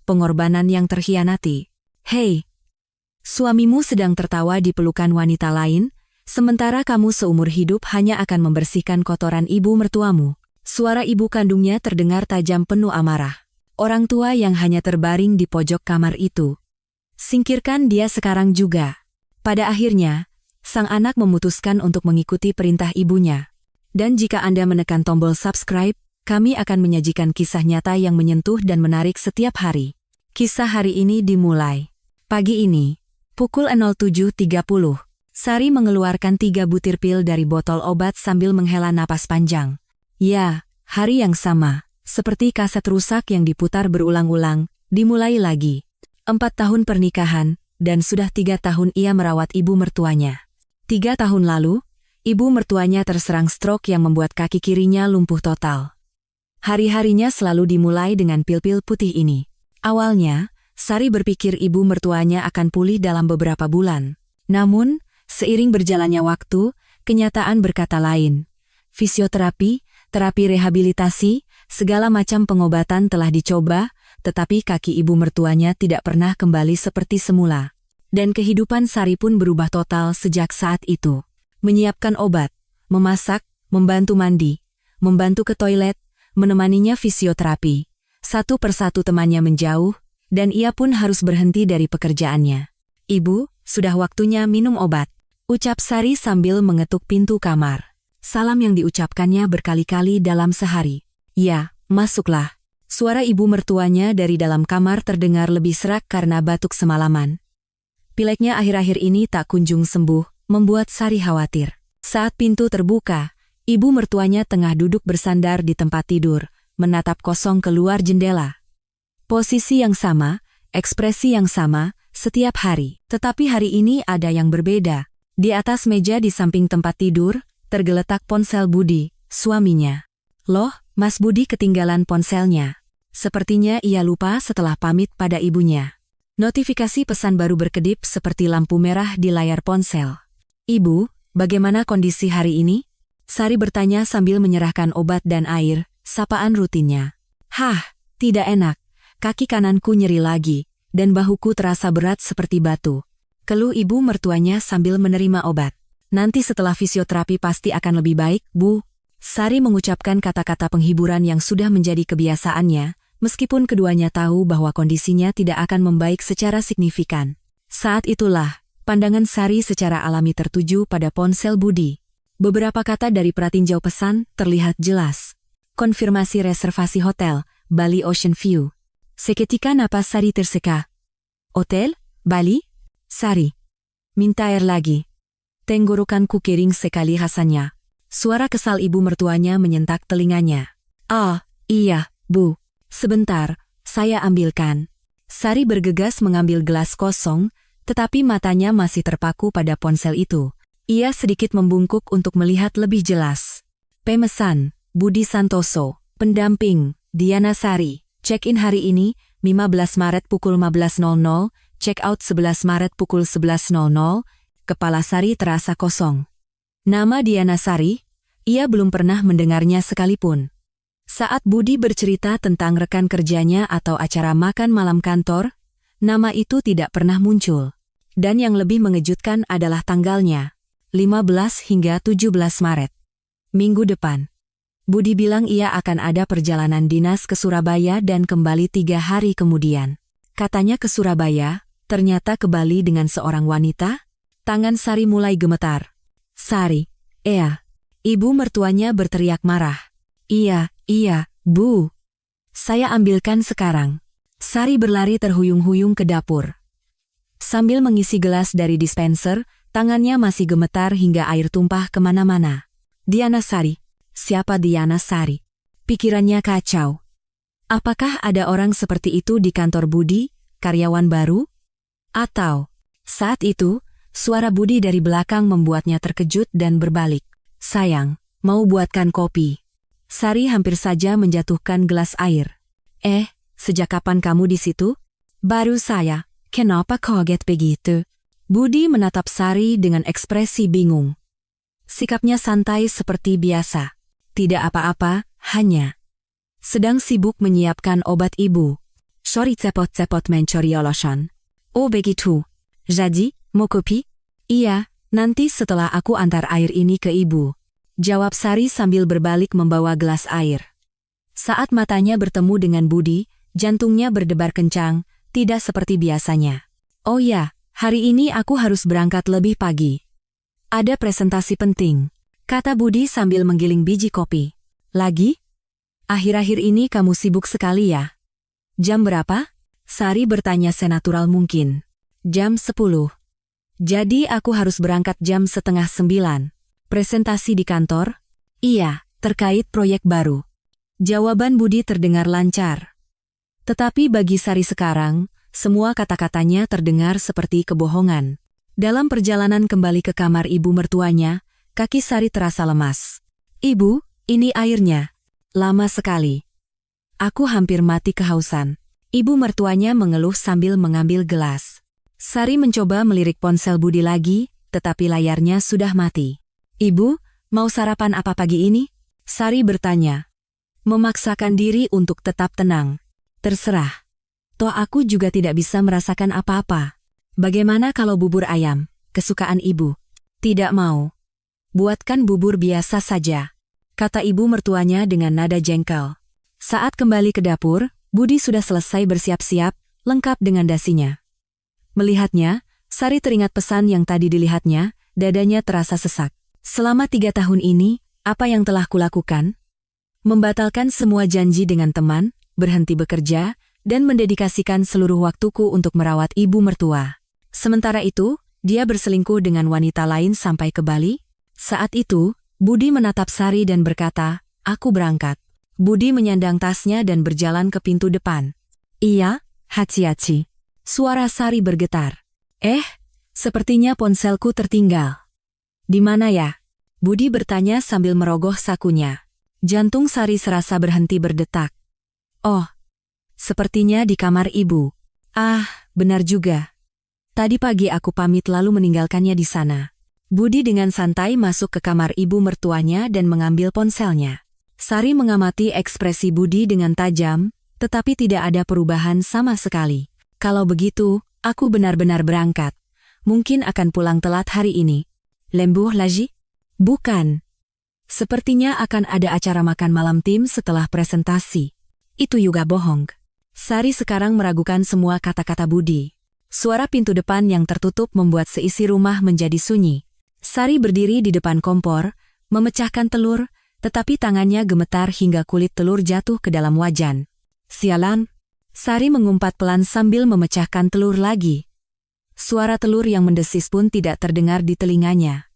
pengorbanan yang terhianati. Hei, suamimu sedang tertawa di pelukan wanita lain, sementara kamu seumur hidup hanya akan membersihkan kotoran ibu mertuamu. Suara ibu kandungnya terdengar tajam penuh amarah. Orang tua yang hanya terbaring di pojok kamar itu. Singkirkan dia sekarang juga. Pada akhirnya, sang anak memutuskan untuk mengikuti perintah ibunya. Dan jika Anda menekan tombol subscribe, kami akan menyajikan kisah nyata yang menyentuh dan menarik setiap hari. Kisah hari ini dimulai. Pagi ini, pukul 07.30, Sari mengeluarkan 3 butir pil dari botol obat sambil menghela napas panjang. Ya, hari yang sama, seperti kaset rusak yang diputar berulang-ulang, dimulai lagi. 4 tahun pernikahan, dan sudah 3 tahun ia merawat ibu mertuanya. 3 tahun lalu, ibu mertuanya terserang stroke yang membuat kaki kirinya lumpuh total. Hari-harinya selalu dimulai dengan pil-pil putih ini. Awalnya, Sari berpikir ibu mertuanya akan pulih dalam beberapa bulan. Namun, seiring berjalannya waktu, kenyataan berkata lain. Fisioterapi, terapi rehabilitasi, segala macam pengobatan telah dicoba, tetapi kaki ibu mertuanya tidak pernah kembali seperti semula. Dan kehidupan Sari pun berubah total sejak saat itu. Menyiapkan obat, memasak, membantu mandi, membantu ke toilet, menemaninya fisioterapi. Satu persatu temannya menjauh, dan ia pun harus berhenti dari pekerjaannya. Ibu, sudah waktunya minum obat, ucap Sari sambil mengetuk pintu kamar. Salam yang diucapkannya berkali-kali dalam sehari. Ya, masuklah. Suara ibu mertuanya dari dalam kamar terdengar lebih serak karena batuk semalaman. Pileknya akhir-akhir ini tak kunjung sembuh, membuat Sari khawatir. Saat pintu terbuka, ibu mertuanya tengah duduk bersandar di tempat tidur, menatap kosong keluar jendela. Posisi yang sama, ekspresi yang sama, setiap hari. Tetapi hari ini ada yang berbeda. Di atas meja di samping tempat tidur, tergeletak ponsel Budi, suaminya. Loh, Mas Budi ketinggalan ponselnya. Sepertinya ia lupa setelah pamit pada ibunya. Notifikasi pesan baru berkedip seperti lampu merah di layar ponsel. Ibu, bagaimana kondisi hari ini? Sari bertanya sambil menyerahkan obat dan air, sapaan rutinnya. Hah, tidak enak. Kaki kananku nyeri lagi, dan bahuku terasa berat seperti batu. Keluh ibu mertuanya sambil menerima obat. Nanti setelah fisioterapi pasti akan lebih baik, Bu. Sari mengucapkan kata-kata penghiburan yang sudah menjadi kebiasaannya, meskipun keduanya tahu bahwa kondisinya tidak akan membaik secara signifikan. Saat itulah, pandangan Sari secara alami tertuju pada ponsel Budi. Beberapa kata dari pratinjau pesan terlihat jelas. Konfirmasi reservasi hotel, Bali Ocean View. Seketika napas Sari terseka. Hotel, Bali? Sari. Minta air lagi. Tenggorokanku kering sekali rasanya. Suara kesal ibu mertuanya menyentak telinganya. Ah, iya, Bu. Sebentar, saya ambilkan. Sari bergegas mengambil gelas kosong, tetapi matanya masih terpaku pada ponsel itu. Ia sedikit membungkuk untuk melihat lebih jelas. Pemesan, Budi Santoso. Pendamping, Diana Sari. Check-in hari ini, 15 Maret pukul 15.00, check-out 11 Maret pukul 11.00, kepala Sari terasa kosong. Nama Diana Sari, ia belum pernah mendengarnya sekalipun. Saat Budi bercerita tentang rekan kerjanya atau acara makan malam kantor, nama itu tidak pernah muncul. Dan yang lebih mengejutkan adalah tanggalnya, 15 hingga 17 Maret. Minggu depan. Budi bilang ia akan ada perjalanan dinas ke Surabaya dan kembali 3 hari kemudian. Katanya ke Surabaya, ternyata ke Bali dengan seorang wanita. Tangan Sari mulai gemetar. Sari, ibu mertuanya berteriak marah. Iya, Bu. Saya ambilkan sekarang. Sari berlari terhuyung-huyung ke dapur. Sambil mengisi gelas dari dispenser, tangannya masih gemetar hingga air tumpah kemana-mana. Diana Sari. Siapa Diana Sari? Pikirannya kacau. Apakah ada orang seperti itu di kantor Budi, karyawan baru? Atau, saat itu, suara Budi dari belakang membuatnya terkejut dan berbalik. Sayang, mau buatkan kopi. Sari hampir saja menjatuhkan gelas air. Sejak kapan kamu di situ? Baru saya. Kenapa kaget begitu? Budi menatap Sari dengan ekspresi bingung. Sikapnya santai seperti biasa. Tidak apa-apa, hanya sedang sibuk menyiapkan obat ibu. Sorry cepot-cepot mencuri olosan. Oh begitu. Jadi, mau kopi? Iya, nanti setelah aku antar air ini ke ibu. Jawab Sari sambil berbalik membawa gelas air. Saat matanya bertemu dengan Budi, jantungnya berdebar kencang, tidak seperti biasanya. Oh ya, hari ini aku harus berangkat lebih pagi. Ada presentasi penting, kata Budi sambil menggiling biji kopi. Lagi? Akhir-akhir ini kamu sibuk sekali ya? Jam berapa? Sari bertanya senatural mungkin. Jam 10. Jadi aku harus berangkat jam 8:30. Presentasi di kantor? Iya, terkait proyek baru. Jawaban Budi terdengar lancar. Tetapi bagi Sari sekarang, semua kata-katanya terdengar seperti kebohongan. Dalam perjalanan kembali ke kamar ibu mertuanya, kaki Sari terasa lemas. Ibu, ini airnya. Lama sekali. Aku hampir mati kehausan. Ibu mertuanya mengeluh sambil mengambil gelas. Sari mencoba melirik ponsel Budi lagi, tetapi layarnya sudah mati. Ibu, mau sarapan apa pagi ini? Sari bertanya. Memaksakan diri untuk tetap tenang. Terserah. Toh aku juga tidak bisa merasakan apa-apa. Bagaimana kalau bubur ayam, kesukaan ibu? Tidak mau. Buatkan bubur biasa saja, kata ibu mertuanya dengan nada jengkel. Saat kembali ke dapur, Budi sudah selesai bersiap-siap, lengkap dengan dasinya. Melihatnya, Sari teringat pesan yang tadi dilihatnya, dadanya terasa sesak. Selama 3 tahun ini, apa yang telah kulakukan? Membatalkan semua janji dengan teman, berhenti bekerja, dan mendedikasikan seluruh waktuku untuk merawat ibu mertua. Sementara itu, dia berselingkuh dengan wanita lain sampai ke Bali. Saat itu, Budi menatap Sari dan berkata, aku berangkat. Budi menyandang tasnya dan berjalan ke pintu depan. Iya, haci-haci. Suara Sari bergetar. Sepertinya ponselku tertinggal. Di mana ya? Budi bertanya sambil merogoh sakunya. Jantung Sari serasa berhenti berdetak. Oh, sepertinya di kamar ibu. Ah, benar juga. Tadi pagi aku pamit lalu meninggalkannya di sana. Budi dengan santai masuk ke kamar ibu mertuanya dan mengambil ponselnya. Sari mengamati ekspresi Budi dengan tajam, tetapi tidak ada perubahan sama sekali. Kalau begitu, aku benar-benar berangkat. Mungkin akan pulang telat hari ini. Lembuh lagi? Bukan. Sepertinya akan ada acara makan malam tim setelah presentasi. Itu juga bohong. Sari sekarang meragukan semua kata-kata Budi. Suara pintu depan yang tertutup membuat seisi rumah menjadi sunyi. Sari berdiri di depan kompor, memecahkan telur, tetapi tangannya gemetar hingga kulit telur jatuh ke dalam wajan. Sialan! Sari mengumpat pelan sambil memecahkan telur lagi. Suara telur yang mendesis pun tidak terdengar di telinganya.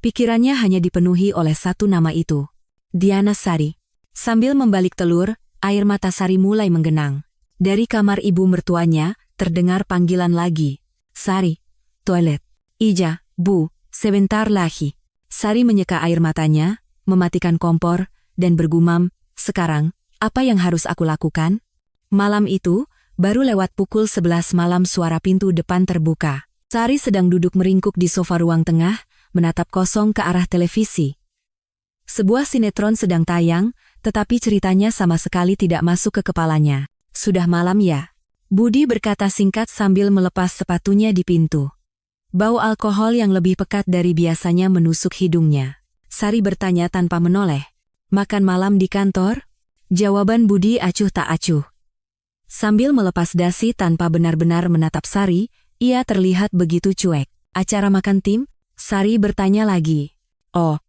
Pikirannya hanya dipenuhi oleh satu nama itu. Diana Sari. Sambil membalik telur, air mata Sari mulai menggenang. Dari kamar ibu mertuanya, terdengar panggilan lagi. Sari, toilet. Ija, bu, sebentar lagi. Sari menyeka air matanya, mematikan kompor, dan bergumam, sekarang, apa yang harus aku lakukan? Malam itu, baru lewat pukul 11 malam suara pintu depan terbuka. Sari sedang duduk meringkuk di sofa ruang tengah, menatap kosong ke arah televisi. Sebuah sinetron sedang tayang, tetapi ceritanya sama sekali tidak masuk ke kepalanya. Sudah malam ya? Budi berkata singkat sambil melepas sepatunya di pintu. Bau alkohol yang lebih pekat dari biasanya menusuk hidungnya. Sari bertanya tanpa menoleh. Makan malam di kantor? Jawaban Budi acuh tak acuh. Sambil melepas dasi tanpa benar-benar menatap Sari, ia terlihat begitu cuek. Acara makan tim? Sari bertanya lagi. Oh,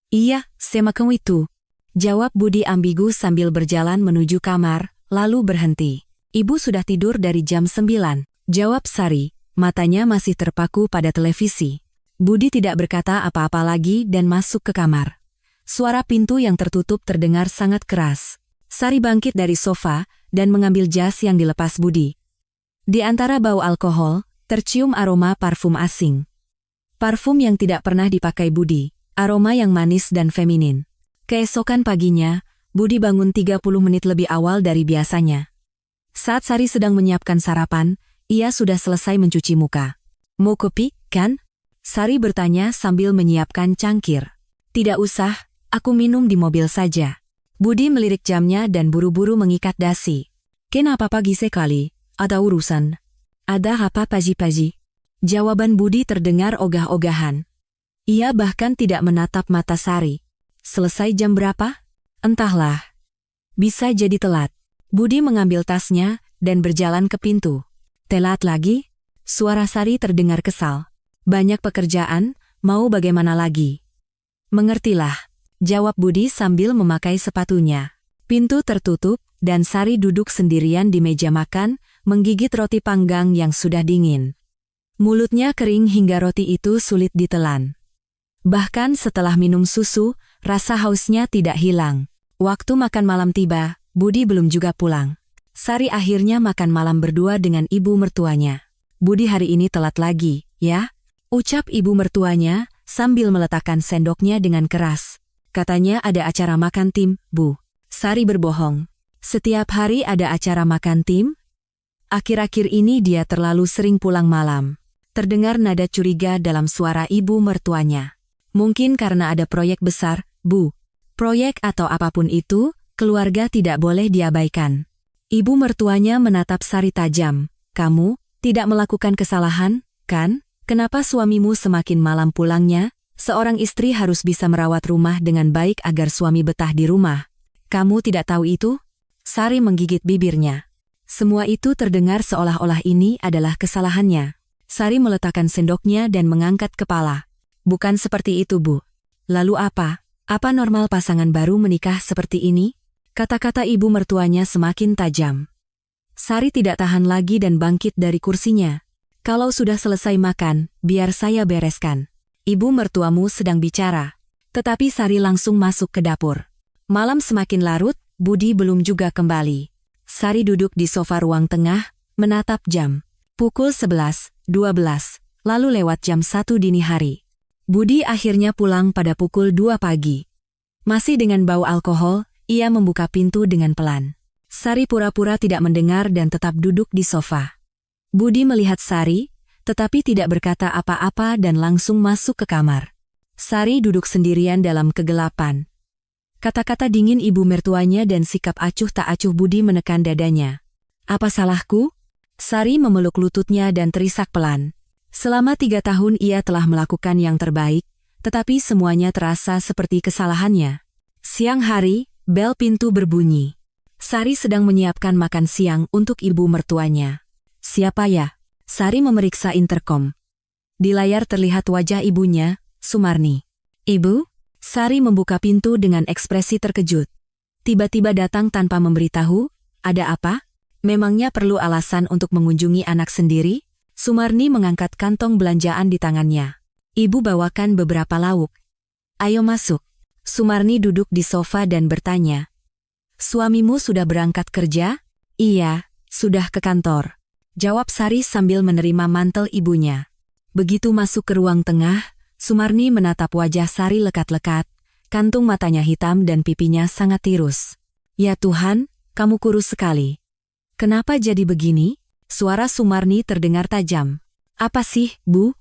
iya, semakan itu. Jawab Budi ambigu sambil berjalan menuju kamar, lalu berhenti. Ibu sudah tidur dari jam 9. Jawab Sari, matanya masih terpaku pada televisi. Budi tidak berkata apa-apa lagi dan masuk ke kamar. Suara pintu yang tertutup terdengar sangat keras. Sari bangkit dari sofa dan mengambil jas yang dilepas Budi. Di antara bau alkohol, tercium aroma parfum asing. Parfum yang tidak pernah dipakai Budi, aroma yang manis dan feminin. Keesokan paginya, Budi bangun 30 menit lebih awal dari biasanya. Saat Sari sedang menyiapkan sarapan, ia sudah selesai mencuci muka. Mau kopi, kan? Sari bertanya sambil menyiapkan cangkir. Tidak usah, aku minum di mobil saja. Budi melirik jamnya dan buru-buru mengikat dasi. Kenapa pagi sekali? Ada urusan? Ada apa pagi-pagi? Jawaban Budi terdengar ogah-ogahan. Ia bahkan tidak menatap mata Sari. Selesai jam berapa? Entahlah. Bisa jadi telat. Budi mengambil tasnya dan berjalan ke pintu. Telat lagi? Suara Sari terdengar kesal. Banyak pekerjaan, mau bagaimana lagi? Mengertilah, jawab Budi sambil memakai sepatunya. Pintu tertutup dan Sari duduk sendirian di meja makan, menggigit roti panggang yang sudah dingin. Mulutnya kering hingga roti itu sulit ditelan. Bahkan setelah minum susu, rasa hausnya tidak hilang. Waktu makan malam tiba, Budi belum juga pulang. Sari akhirnya makan malam berdua dengan ibu mertuanya. Budi hari ini telat lagi, ya? Ucap ibu mertuanya sambil meletakkan sendoknya dengan keras. Katanya ada acara makan tim, Bu. Sari berbohong. Setiap hari ada acara makan tim? Akhir-akhir ini dia terlalu sering pulang malam. Terdengar nada curiga dalam suara ibu mertuanya. Mungkin karena ada proyek besar, Bu. Proyek atau apapun itu, keluarga tidak boleh diabaikan. Ibu mertuanya menatap Sari tajam. Kamu tidak melakukan kesalahan, kan? Kenapa suamimu semakin malam pulangnya? Seorang istri harus bisa merawat rumah dengan baik agar suami betah di rumah. Kamu tidak tahu itu? Sari menggigit bibirnya. Semua itu terdengar seolah-olah ini adalah kesalahannya. Sari meletakkan sendoknya dan mengangkat kepala. Bukan seperti itu, Bu. Lalu apa? Apa normal pasangan baru menikah seperti ini? Kata-kata ibu mertuanya semakin tajam. Sari tidak tahan lagi dan bangkit dari kursinya. Kalau sudah selesai makan, biar saya bereskan. Ibu mertuamu sedang bicara. Tetapi Sari langsung masuk ke dapur. Malam semakin larut, Budi belum juga kembali. Sari duduk di sofa ruang tengah, menatap jam. Pukul 11, 12, lalu lewat jam 1 dini hari. Budi akhirnya pulang pada pukul 2 pagi. Masih dengan bau alkohol, ia membuka pintu dengan pelan. Sari pura-pura tidak mendengar dan tetap duduk di sofa. Budi melihat Sari, tetapi tidak berkata apa-apa dan langsung masuk ke kamar. Sari duduk sendirian dalam kegelapan. Kata-kata dingin ibu mertuanya dan sikap acuh tak acuh Budi menekan dadanya. Apa salahku? Sari memeluk lututnya dan terisak pelan. Selama 3 tahun ia telah melakukan yang terbaik, tetapi semuanya terasa seperti kesalahannya. Siang hari, bel pintu berbunyi. Sari sedang menyiapkan makan siang untuk ibu mertuanya. Siapa ya? Sari memeriksa interkom. Di layar terlihat wajah ibunya, Sumarni. Ibu? Sari membuka pintu dengan ekspresi terkejut. Tiba-tiba datang tanpa memberitahu, ada apa? Memangnya perlu alasan untuk mengunjungi anak sendiri? Sumarni mengangkat kantong belanjaan di tangannya. Ibu bawakan beberapa lauk. Ayo masuk. Sumarni duduk di sofa dan bertanya. Suamimu sudah berangkat kerja? Iya, sudah ke kantor. Jawab Sari sambil menerima mantel ibunya. Begitu masuk ke ruang tengah, Sumarni menatap wajah Sari lekat-lekat, kantung matanya hitam dan pipinya sangat tirus. Ya Tuhan, kamu kurus sekali. Kenapa jadi begini? Suara Sumarni terdengar tajam. Apa sih, Bu?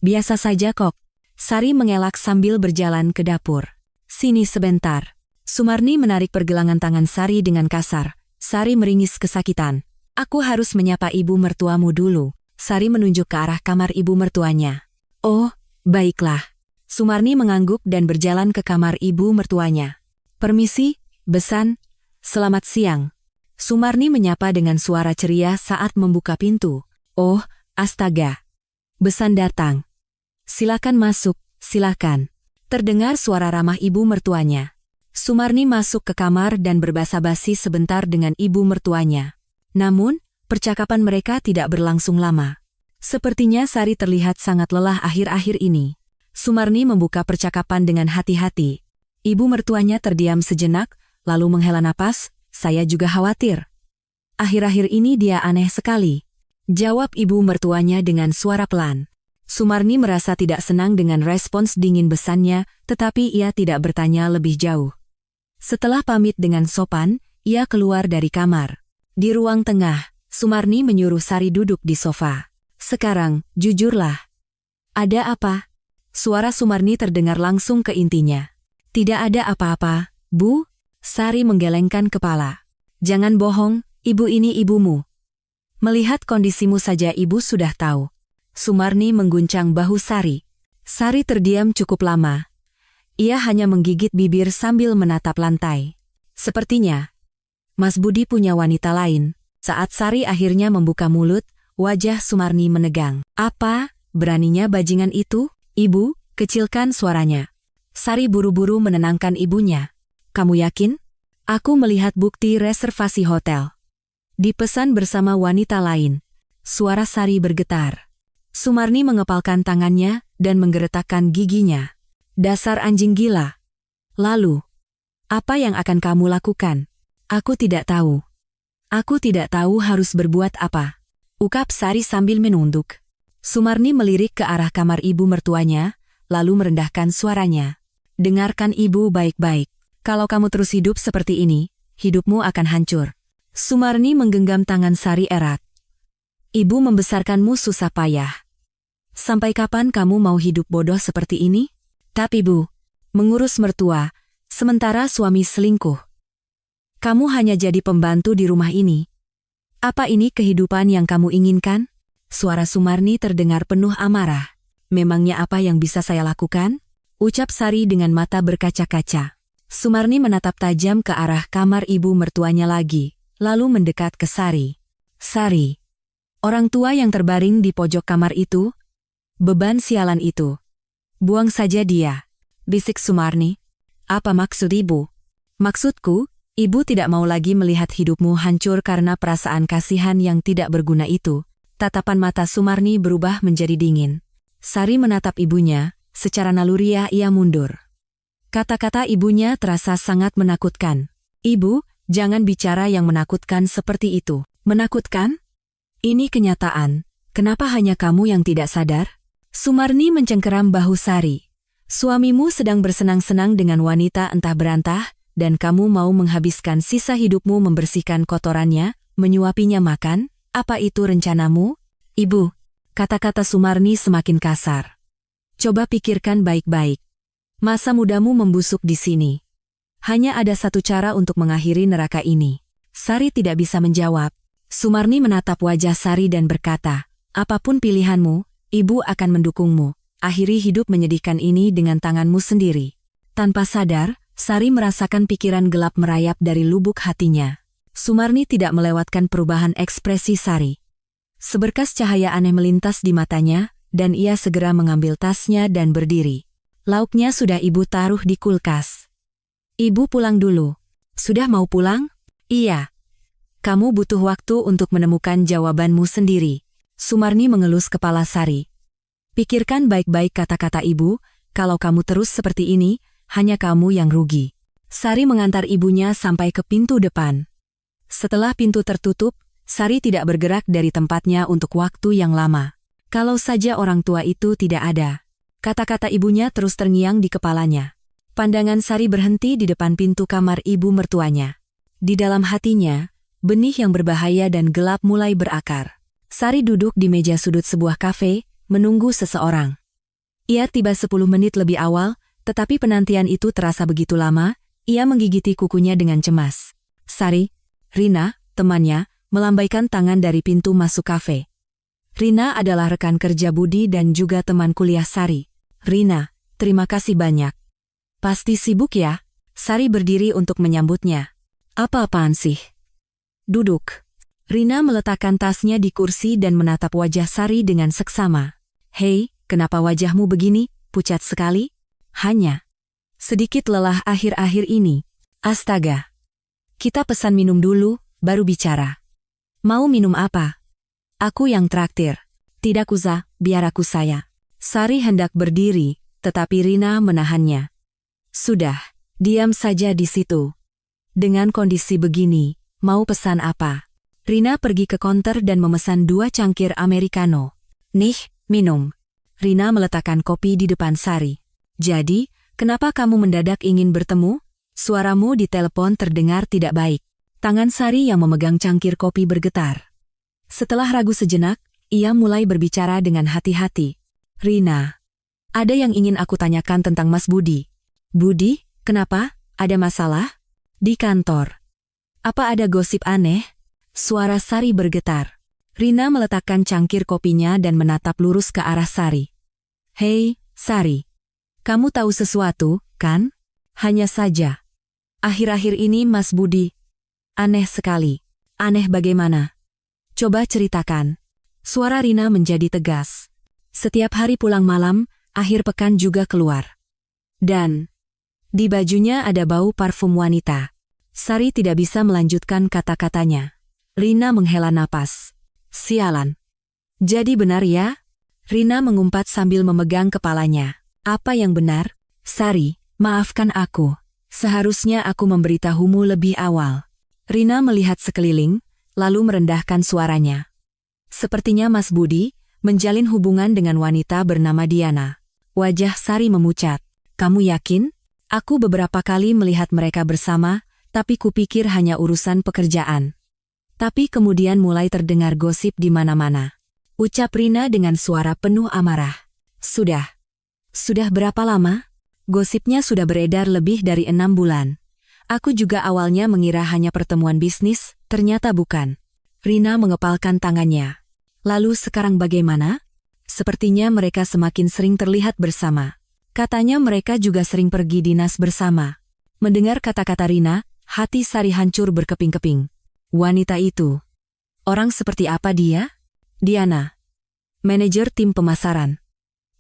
Biasa saja kok. Sari mengelak sambil berjalan ke dapur. Sini sebentar. Sumarni menarik pergelangan tangan Sari dengan kasar. Sari meringis kesakitan. Aku harus menyapa ibu mertuamu dulu. Sari menunjuk ke arah kamar ibu mertuanya. Oh, baiklah. Sumarni mengangguk dan berjalan ke kamar ibu mertuanya. Permisi, Besan. Selamat siang. Sumarni menyapa dengan suara ceria saat membuka pintu. Oh, astaga. Besan datang. Silakan masuk, silakan. Terdengar suara ramah ibu mertuanya. Sumarni masuk ke kamar dan berbasa-basi sebentar dengan ibu mertuanya. Namun, percakapan mereka tidak berlangsung lama. Sepertinya Sari terlihat sangat lelah akhir-akhir ini. Sumarni membuka percakapan dengan hati-hati. Ibu mertuanya terdiam sejenak, lalu menghela napas. Saya juga khawatir. Akhir-akhir ini dia aneh sekali. Jawab ibu mertuanya dengan suara pelan. Sumarni merasa tidak senang dengan respons dingin Besannya, tetapi ia tidak bertanya lebih jauh. Setelah pamit dengan sopan, ia keluar dari kamar. Di ruang tengah, Sumarni menyuruh Sari duduk di sofa. Sekarang, jujurlah. Ada apa? Suara Sumarni terdengar langsung ke intinya. Tidak ada apa-apa, Bu. Sari menggelengkan kepala. Jangan bohong, Ibu ini ibumu. Melihat kondisimu saja ibu sudah tahu. Sumarni mengguncang bahu Sari. Sari terdiam cukup lama. Ia hanya menggigit bibir sambil menatap lantai. Sepertinya, Mas Budi punya wanita lain. Saat Sari akhirnya membuka mulut, wajah Sumarni menegang. Apa, beraninya bajingan itu? Ibu, kecilkan suaranya. Sari buru-buru menenangkan ibunya. Kamu yakin? Aku melihat bukti reservasi hotel. Dipesan bersama wanita lain. Suara Sari bergetar. Sumarni mengepalkan tangannya dan menggeretakkan giginya. Dasar anjing gila. Lalu, apa yang akan kamu lakukan? Aku tidak tahu. Aku tidak tahu harus berbuat apa. Ukap Sari sambil menunduk. Sumarni melirik ke arah kamar ibu mertuanya, lalu merendahkan suaranya. Dengarkan ibu baik-baik. Kalau kamu terus hidup seperti ini, hidupmu akan hancur. Sumarni menggenggam tangan Sari erat. Ibu membesarkanmu susah payah. Sampai kapan kamu mau hidup bodoh seperti ini? Tapi Bu, mengurus mertua, sementara suami selingkuh. Kamu hanya jadi pembantu di rumah ini. Apa ini kehidupan yang kamu inginkan? Suara Sumarni terdengar penuh amarah. Memangnya apa yang bisa saya lakukan? Ucap Sari dengan mata berkaca-kaca. Sumarni menatap tajam ke arah kamar ibu mertuanya lagi, lalu mendekat ke Sari. Sari, orang tua yang terbaring di pojok kamar itu, beban sialan itu. Buang saja dia, bisik Sumarni. Apa maksud ibu? Maksudku, ibu tidak mau lagi melihat hidupmu hancur karena perasaan kasihan yang tidak berguna itu. Tatapan mata Sumarni berubah menjadi dingin. Sari menatap ibunya, secara naluriah ia mundur. Kata-kata ibunya terasa sangat menakutkan. Ibu, jangan bicara yang menakutkan seperti itu. Menakutkan? Ini kenyataan. Kenapa hanya kamu yang tidak sadar? Sumarni mencengkeram bahu Sari. Suamimu sedang bersenang-senang dengan wanita entah berantah, dan kamu mau menghabiskan sisa hidupmu membersihkan kotorannya, menyuapinya makan? Apa itu rencanamu? Ibu, kata-kata Sumarni semakin kasar. Coba pikirkan baik-baik. Masa mudamu membusuk di sini. Hanya ada satu cara untuk mengakhiri neraka ini. Sari tidak bisa menjawab. Sumarni menatap wajah Sari dan berkata, apapun pilihanmu, ibu akan mendukungmu. Akhiri hidup menyedihkan ini dengan tanganmu sendiri. Tanpa sadar, Sari merasakan pikiran gelap merayap dari lubuk hatinya. Sumarni tidak melewatkan perubahan ekspresi Sari. Seberkas cahaya aneh melintas di matanya, dan ia segera mengambil tasnya dan berdiri. Lauknya sudah ibu taruh di kulkas. Ibu pulang dulu. Sudah mau pulang? Iya. Kamu butuh waktu untuk menemukan jawabanmu sendiri. Sumarni mengelus kepala Sari. Pikirkan baik-baik kata-kata ibu, kalau kamu terus seperti ini, hanya kamu yang rugi. Sari mengantar ibunya sampai ke pintu depan. Setelah pintu tertutup, Sari tidak bergerak dari tempatnya untuk waktu yang lama. Kalau saja orang tua itu tidak ada. Kata-kata ibunya terus terngiang di kepalanya. Pandangan Sari berhenti di depan pintu kamar ibu mertuanya. Di dalam hatinya, benih yang berbahaya dan gelap mulai berakar. Sari duduk di meja sudut sebuah kafe, menunggu seseorang. Ia tiba 10 menit lebih awal, tetapi penantian itu terasa begitu lama, ia menggigiti kukunya dengan cemas. Sari, Rina, temannya, melambaikan tangan dari pintu masuk kafe. Rina adalah rekan kerja Budi dan juga teman kuliah Sari. Rina, terima kasih banyak. Pasti sibuk ya? Sari berdiri untuk menyambutnya. Apa-apaan sih? Duduk. Rina meletakkan tasnya di kursi dan menatap wajah Sari dengan seksama. Hei, kenapa wajahmu begini, pucat sekali? Hanya sedikit lelah akhir-akhir ini. Astaga. Kita pesan minum dulu, baru bicara. Mau minum apa? Aku yang traktir. Tidak usah, biar aku saya. Sari hendak berdiri, tetapi Rina menahannya. Sudah, diam saja di situ. Dengan kondisi begini, mau pesan apa? Rina pergi ke konter dan memesan 2 cangkir americano. Nih, minum. Rina meletakkan kopi di depan Sari. Jadi, kenapa kamu mendadak ingin bertemu? Suaramu di telepon terdengar tidak baik. Tangan Sari yang memegang cangkir kopi bergetar. Setelah ragu sejenak, ia mulai berbicara dengan hati-hati. Rina, ada yang ingin aku tanyakan tentang Mas Budi. Budi, kenapa? Ada masalah? Di kantor. Apa ada gosip aneh? Suara Sari bergetar. Rina meletakkan cangkir kopinya dan menatap lurus ke arah Sari. Hei, Sari. Kamu tahu sesuatu, kan? Hanya saja. Akhir-akhir ini Mas Budi. Aneh sekali. Aneh bagaimana? Coba ceritakan. Suara Rina menjadi tegas. Setiap hari pulang malam, akhir pekan juga keluar. Dan di bajunya ada bau parfum wanita. Sari tidak bisa melanjutkan kata-katanya. Rina menghela napas. Sialan. Jadi benar ya? Rina mengumpat sambil memegang kepalanya. Apa yang benar? Sari, maafkan aku. Seharusnya aku memberitahumu lebih awal. Rina melihat sekeliling, lalu merendahkan suaranya. Sepertinya Mas Budi menjalin hubungan dengan wanita bernama Diana. Wajah Sari memucat. Kamu yakin? Aku beberapa kali melihat mereka bersama, tapi kupikir hanya urusan pekerjaan. Tapi kemudian mulai terdengar gosip di mana-mana. Ucap Rina dengan suara penuh amarah. Sudah berapa lama? Gosipnya sudah beredar lebih dari 6 bulan. Aku juga awalnya mengira hanya pertemuan bisnis, ternyata bukan. Rina mengepalkan tangannya. Lalu sekarang bagaimana? Sepertinya mereka semakin sering terlihat bersama. Katanya mereka juga sering pergi dinas bersama. Mendengar kata-kata Rina, hati Sari hancur berkeping-keping. Wanita itu. Orang seperti apa dia? Diana. Manajer tim pemasaran.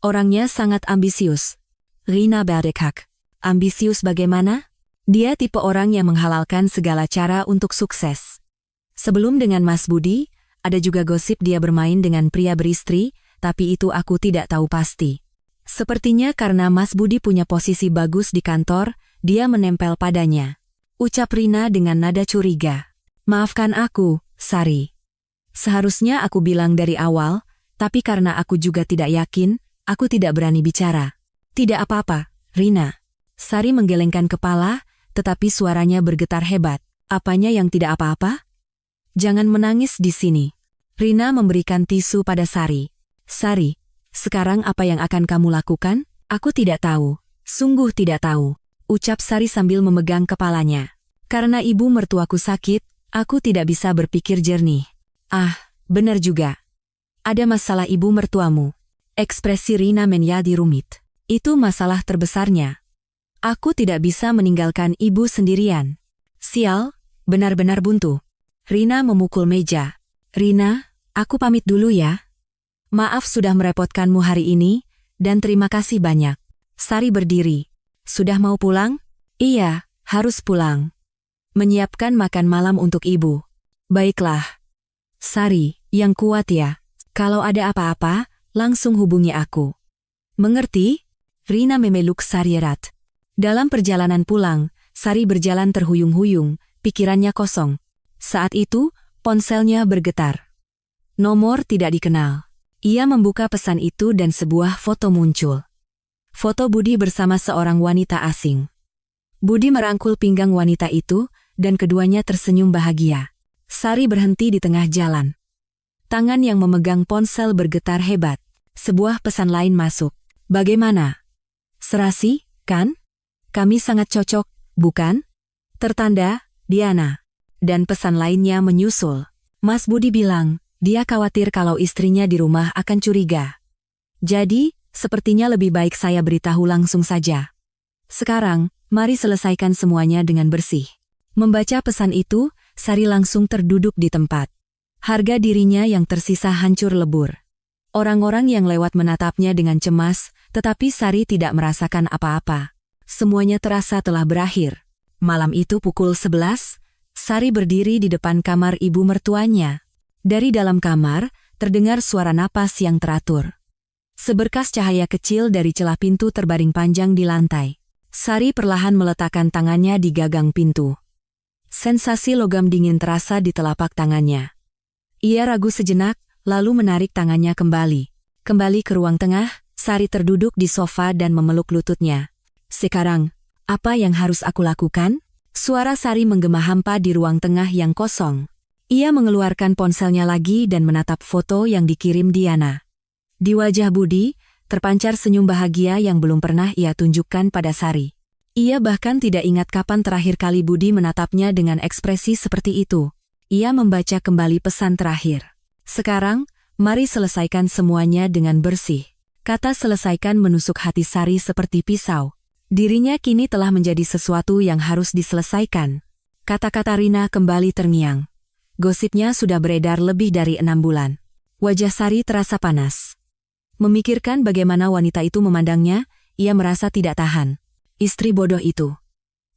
Orangnya sangat ambisius. Rina berdekak. Ambisius bagaimana? Dia tipe orang yang menghalalkan segala cara untuk sukses. Sebelum dengan Mas Budi, ada juga gosip dia bermain dengan pria beristri, tapi itu aku tidak tahu pasti. Sepertinya karena Mas Budi punya posisi bagus di kantor, dia menempel padanya. Ucap Rina dengan nada curiga. Maafkan aku, Sari. Seharusnya aku bilang dari awal, tapi karena aku juga tidak yakin, aku tidak berani bicara. Tidak apa-apa, Rina. Sari menggelengkan kepala, tetapi suaranya bergetar hebat. Apanya yang tidak apa-apa? Jangan menangis di sini. Rina memberikan tisu pada Sari. Sari, sekarang apa yang akan kamu lakukan? Aku tidak tahu. Sungguh tidak tahu. Ucap Sari sambil memegang kepalanya. Karena ibu mertuaku sakit, aku tidak bisa berpikir jernih. Ah, benar juga. Ada masalah ibu mertuamu. Ekspresi Rina menjadi rumit. Itu masalah terbesarnya. Aku tidak bisa meninggalkan ibu sendirian. Sial, benar-benar buntu. Rina memukul meja. Rina, aku pamit dulu ya. Maaf sudah merepotkanmu hari ini, dan terima kasih banyak. Sari berdiri. Sudah mau pulang? Iya, harus pulang. Menyiapkan makan malam untuk ibu. Baiklah. Sari, yang kuat ya. Kalau ada apa-apa, langsung hubungi aku. Mengerti? Rina memeluk Sari erat. Dalam perjalanan pulang, Sari berjalan terhuyung-huyung, pikirannya kosong. Saat itu, ponselnya bergetar. Nomor tidak dikenal. Ia membuka pesan itu dan sebuah foto muncul. Foto Budi bersama seorang wanita asing. Budi merangkul pinggang wanita itu, dan keduanya tersenyum bahagia. Sari berhenti di tengah jalan. Tangan yang memegang ponsel bergetar hebat. Sebuah pesan lain masuk. Bagaimana? Serasi, kan? Kami sangat cocok, bukan? Tertanda, Diana. Dan pesan lainnya menyusul. Mas Budi bilang, dia khawatir kalau istrinya di rumah akan curiga. Jadi, sepertinya lebih baik saya beritahu langsung saja. Sekarang, mari selesaikan semuanya dengan bersih. Membaca pesan itu, Sari langsung terduduk di tempat. Harga dirinya yang tersisa hancur lebur. Orang-orang yang lewat menatapnya dengan cemas, tetapi Sari tidak merasakan apa-apa. Semuanya terasa telah berakhir. Malam itu pukul 11, Sari berdiri di depan kamar ibu mertuanya. Dari dalam kamar, terdengar suara napas yang teratur. Seberkas cahaya kecil dari celah pintu terbaring panjang di lantai. Sari perlahan meletakkan tangannya di gagang pintu. Sensasi logam dingin terasa di telapak tangannya. Ia ragu sejenak, lalu menarik tangannya kembali. Kembali ke ruang tengah, Sari terduduk di sofa dan memeluk lututnya. Sekarang, apa yang harus aku lakukan? Suara Sari menggema hampa di ruang tengah yang kosong. Ia mengeluarkan ponselnya lagi dan menatap foto yang dikirim Diana. Di wajah Budi, terpancar senyum bahagia yang belum pernah ia tunjukkan pada Sari. Ia bahkan tidak ingat kapan terakhir kali Budi menatapnya dengan ekspresi seperti itu. ia membaca kembali pesan terakhir. Sekarang, mari selesaikan semuanya dengan bersih. Kata selesaikan menusuk hati Sari seperti pisau. Dirinya kini telah menjadi sesuatu yang harus diselesaikan. Kata-kata Rina kembali terngiang. Gosipnya sudah beredar lebih dari 6 bulan. Wajah Sari terasa panas. Memikirkan bagaimana wanita itu memandangnya, ia merasa tidak tahan. Istri bodoh itu.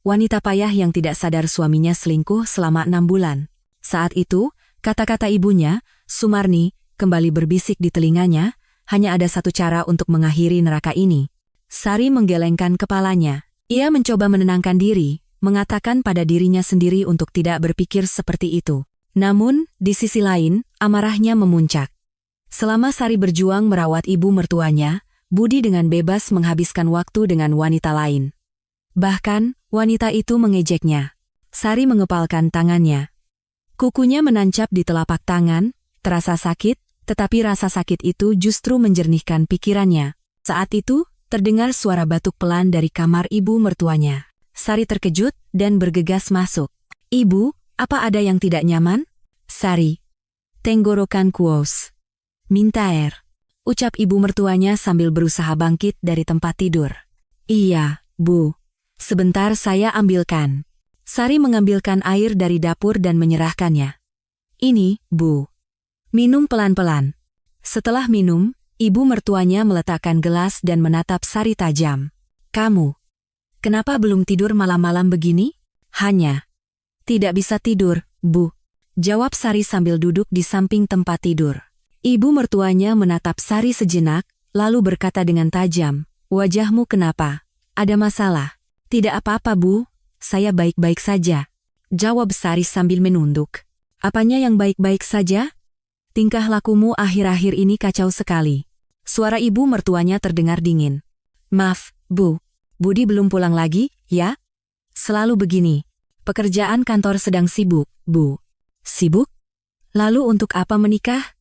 Wanita payah yang tidak sadar suaminya selingkuh selama 6 bulan. Saat itu, kata-kata ibunya, Sumarni, kembali berbisik di telinganya, hanya ada satu cara untuk mengakhiri neraka ini. Sari menggelengkan kepalanya. Ia mencoba menenangkan diri, mengatakan pada dirinya sendiri untuk tidak berpikir seperti itu. Namun, di sisi lain, amarahnya memuncak. Selama Sari berjuang merawat ibu mertuanya, Budi dengan bebas menghabiskan waktu dengan wanita lain. Bahkan, wanita itu mengejeknya. Sari mengepalkan tangannya. Kukunya menancap di telapak tangan, terasa sakit, tetapi rasa sakit itu justru menjernihkan pikirannya. Saat itu, terdengar suara batuk pelan dari kamar ibu mertuanya. Sari terkejut dan bergegas masuk. "Ibu, apa ada yang tidak nyaman?" "Sari, tenggorokan kuos. Minta air," ucap ibu mertuanya sambil berusaha bangkit dari tempat tidur. "Iya, Bu. Sebentar saya ambilkan." Sari mengambilkan air dari dapur dan menyerahkannya. "Ini, Bu. Minum pelan-pelan." Setelah minum, ibu mertuanya meletakkan gelas dan menatap Sari tajam. "Kamu, kenapa belum tidur malam-malam begini?" "Hanya tidak bisa tidur, Bu," jawab Sari sambil duduk di samping tempat tidur. Ibu mertuanya menatap Sari sejenak, lalu berkata dengan tajam, "Wajahmu kenapa? Ada masalah?" "Tidak apa-apa, Bu. Saya baik-baik saja," jawab Sari sambil menunduk. "Apanya yang baik-baik saja? Tingkah lakumu akhir-akhir ini kacau sekali." Suara ibu mertuanya terdengar dingin. "Maaf, Bu. Budi belum pulang lagi, ya? Selalu begini. Pekerjaan kantor sedang sibuk, Bu." "Sibuk? Lalu untuk apa menikah?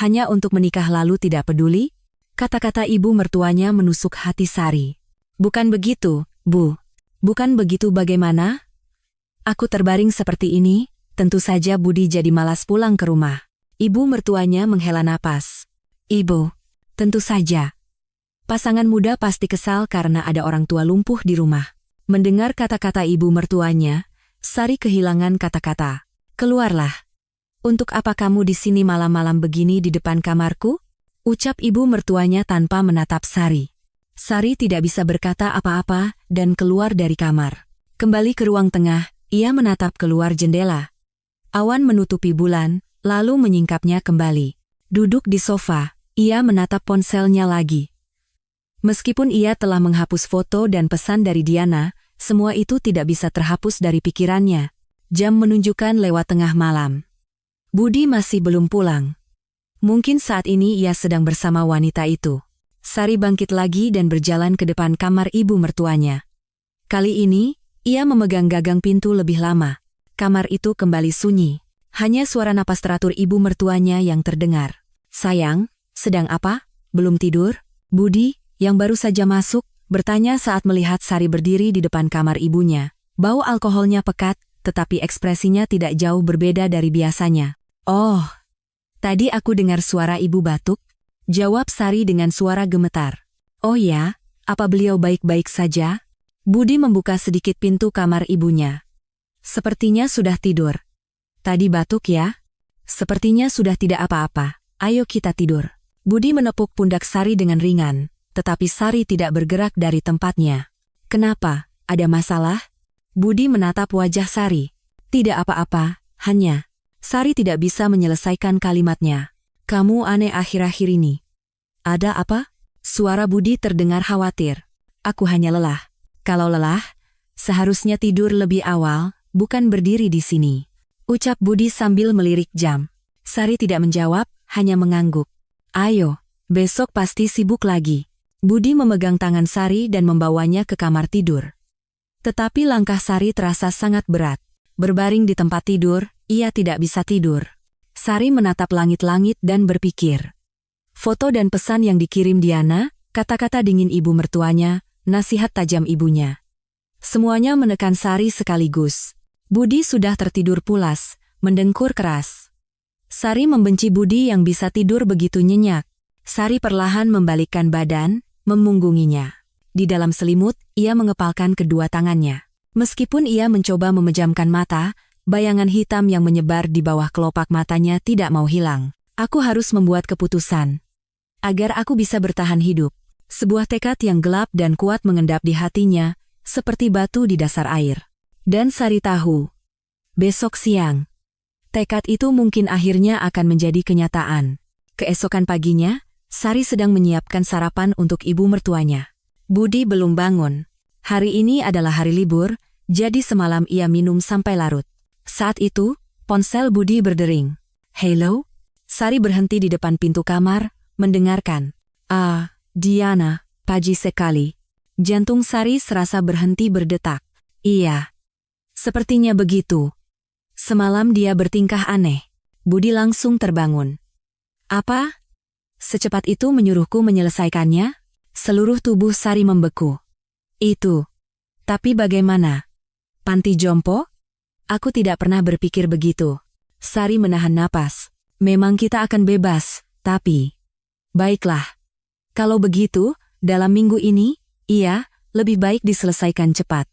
Hanya untuk menikah lalu tidak peduli?" Kata-kata ibu mertuanya menusuk hati Sari. "Bukan begitu, Bu. Bukan begitu bagaimana? Aku terbaring seperti ini, tentu saja Budi jadi malas pulang ke rumah." Ibu mertuanya menghela napas. "Ibu, tentu saja. Pasangan muda pasti kesal karena ada orang tua lumpuh di rumah." Mendengar kata-kata ibu mertuanya, Sari kehilangan kata-kata. "Keluarlah. Untuk apa kamu di sini malam-malam begini di depan kamarku?" ucap ibu mertuanya tanpa menatap Sari. Sari tidak bisa berkata apa-apa dan keluar dari kamar. Kembali ke ruang tengah, ia menatap keluar jendela. Awan menutupi bulan, lalu menyingkapnya kembali. Duduk di sofa, ia menatap ponselnya lagi. Meskipun ia telah menghapus foto dan pesan dari Diana, semua itu tidak bisa terhapus dari pikirannya. Jam menunjukkan lewat tengah malam. Budi masih belum pulang. Mungkin saat ini ia sedang bersama wanita itu. Sari bangkit lagi dan berjalan ke depan kamar ibu mertuanya. Kali ini, ia memegang gagang pintu lebih lama. Kamar itu kembali sunyi. Hanya suara napas teratur ibu mertuanya yang terdengar. "Sayang, sedang apa? Belum tidur?" Budi, yang baru saja masuk, bertanya saat melihat Sari berdiri di depan kamar ibunya. Bau alkoholnya pekat, tetapi ekspresinya tidak jauh berbeda dari biasanya. "Oh, tadi aku dengar suara ibu batuk," jawab Sari dengan suara gemetar. "Oh ya, apa beliau baik-baik saja?" Budi membuka sedikit pintu kamar ibunya. "Sepertinya sudah tidur. Tadi batuk ya? Sepertinya sudah tidak apa-apa. Ayo kita tidur." Budi menepuk pundak Sari dengan ringan, tetapi Sari tidak bergerak dari tempatnya. "Kenapa? Ada masalah?" Budi menatap wajah Sari. "Tidak apa-apa, hanya..." Sari tidak bisa menyelesaikan kalimatnya. "Kamu aneh akhir-akhir ini." "Ada apa?" Suara Budi terdengar khawatir. "Aku hanya lelah." "Kalau lelah, seharusnya tidur lebih awal, bukan berdiri di sini," ucap Budi sambil melirik jam. Sari tidak menjawab, hanya mengangguk. "Ayo, besok pasti sibuk lagi." Budi memegang tangan Sari dan membawanya ke kamar tidur. Tetapi langkah Sari terasa sangat berat. Berbaring di tempat tidur, ia tidak bisa tidur. Sari menatap langit-langit dan berpikir. Foto dan pesan yang dikirim Diana, kata-kata dingin ibu mertuanya, nasihat tajam ibunya. Semuanya menekan Sari sekaligus. Budi sudah tertidur pulas, mendengkur keras. Sari membenci Budi yang bisa tidur begitu nyenyak. Sari perlahan membalikkan badan, memunggunginya. Di dalam selimut, ia mengepalkan kedua tangannya. Meskipun ia mencoba memejamkan mata, bayangan hitam yang menyebar di bawah kelopak matanya tidak mau hilang. Aku harus membuat keputusan. Agar aku bisa bertahan hidup. Sebuah tekad yang gelap dan kuat mengendap di hatinya, seperti batu di dasar air. Dan Sari tahu. Besok siang. Tekad itu mungkin akhirnya akan menjadi kenyataan. Keesokan paginya, Sari sedang menyiapkan sarapan untuk ibu mertuanya. Budi belum bangun. Hari ini adalah hari libur, jadi semalam ia minum sampai larut. Saat itu, ponsel Budi berdering. "Halo?" Sari berhenti di depan pintu kamar, mendengarkan. "Ah, Diana, pagi sekali." Jantung Sari serasa berhenti berdetak. Iya. Sepertinya begitu. Semalam dia bertingkah aneh. Budi langsung terbangun. "Apa? Secepat itu menyuruhku menyelesaikannya?" Seluruh tubuh Sari membeku. "Itu. Tapi bagaimana? Panti jompo? Aku tidak pernah berpikir begitu." Sari menahan napas. "Memang kita akan bebas, tapi..." "Baiklah. Kalau begitu, dalam minggu ini, iya, lebih baik diselesaikan cepat."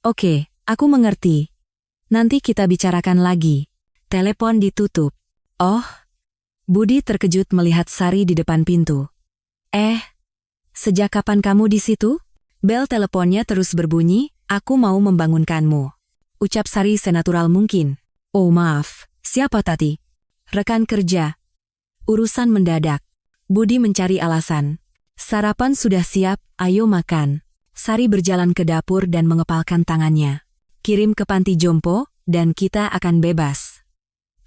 "Oke, aku mengerti. Nanti kita bicarakan lagi." Telepon ditutup. "Oh." Budi terkejut melihat Sari di depan pintu. Sejak kapan kamu di situ?" Bel teleponnya terus berbunyi. "Aku mau membangunkanmu." Ucap Sari senatural mungkin. "Oh maaf, siapa tadi?" "Rekan kerja. Urusan mendadak." Budi mencari alasan. "Sarapan sudah siap, ayo makan." Sari berjalan ke dapur dan mengepalkan tangannya. "Kirim ke panti jompo, dan kita akan bebas.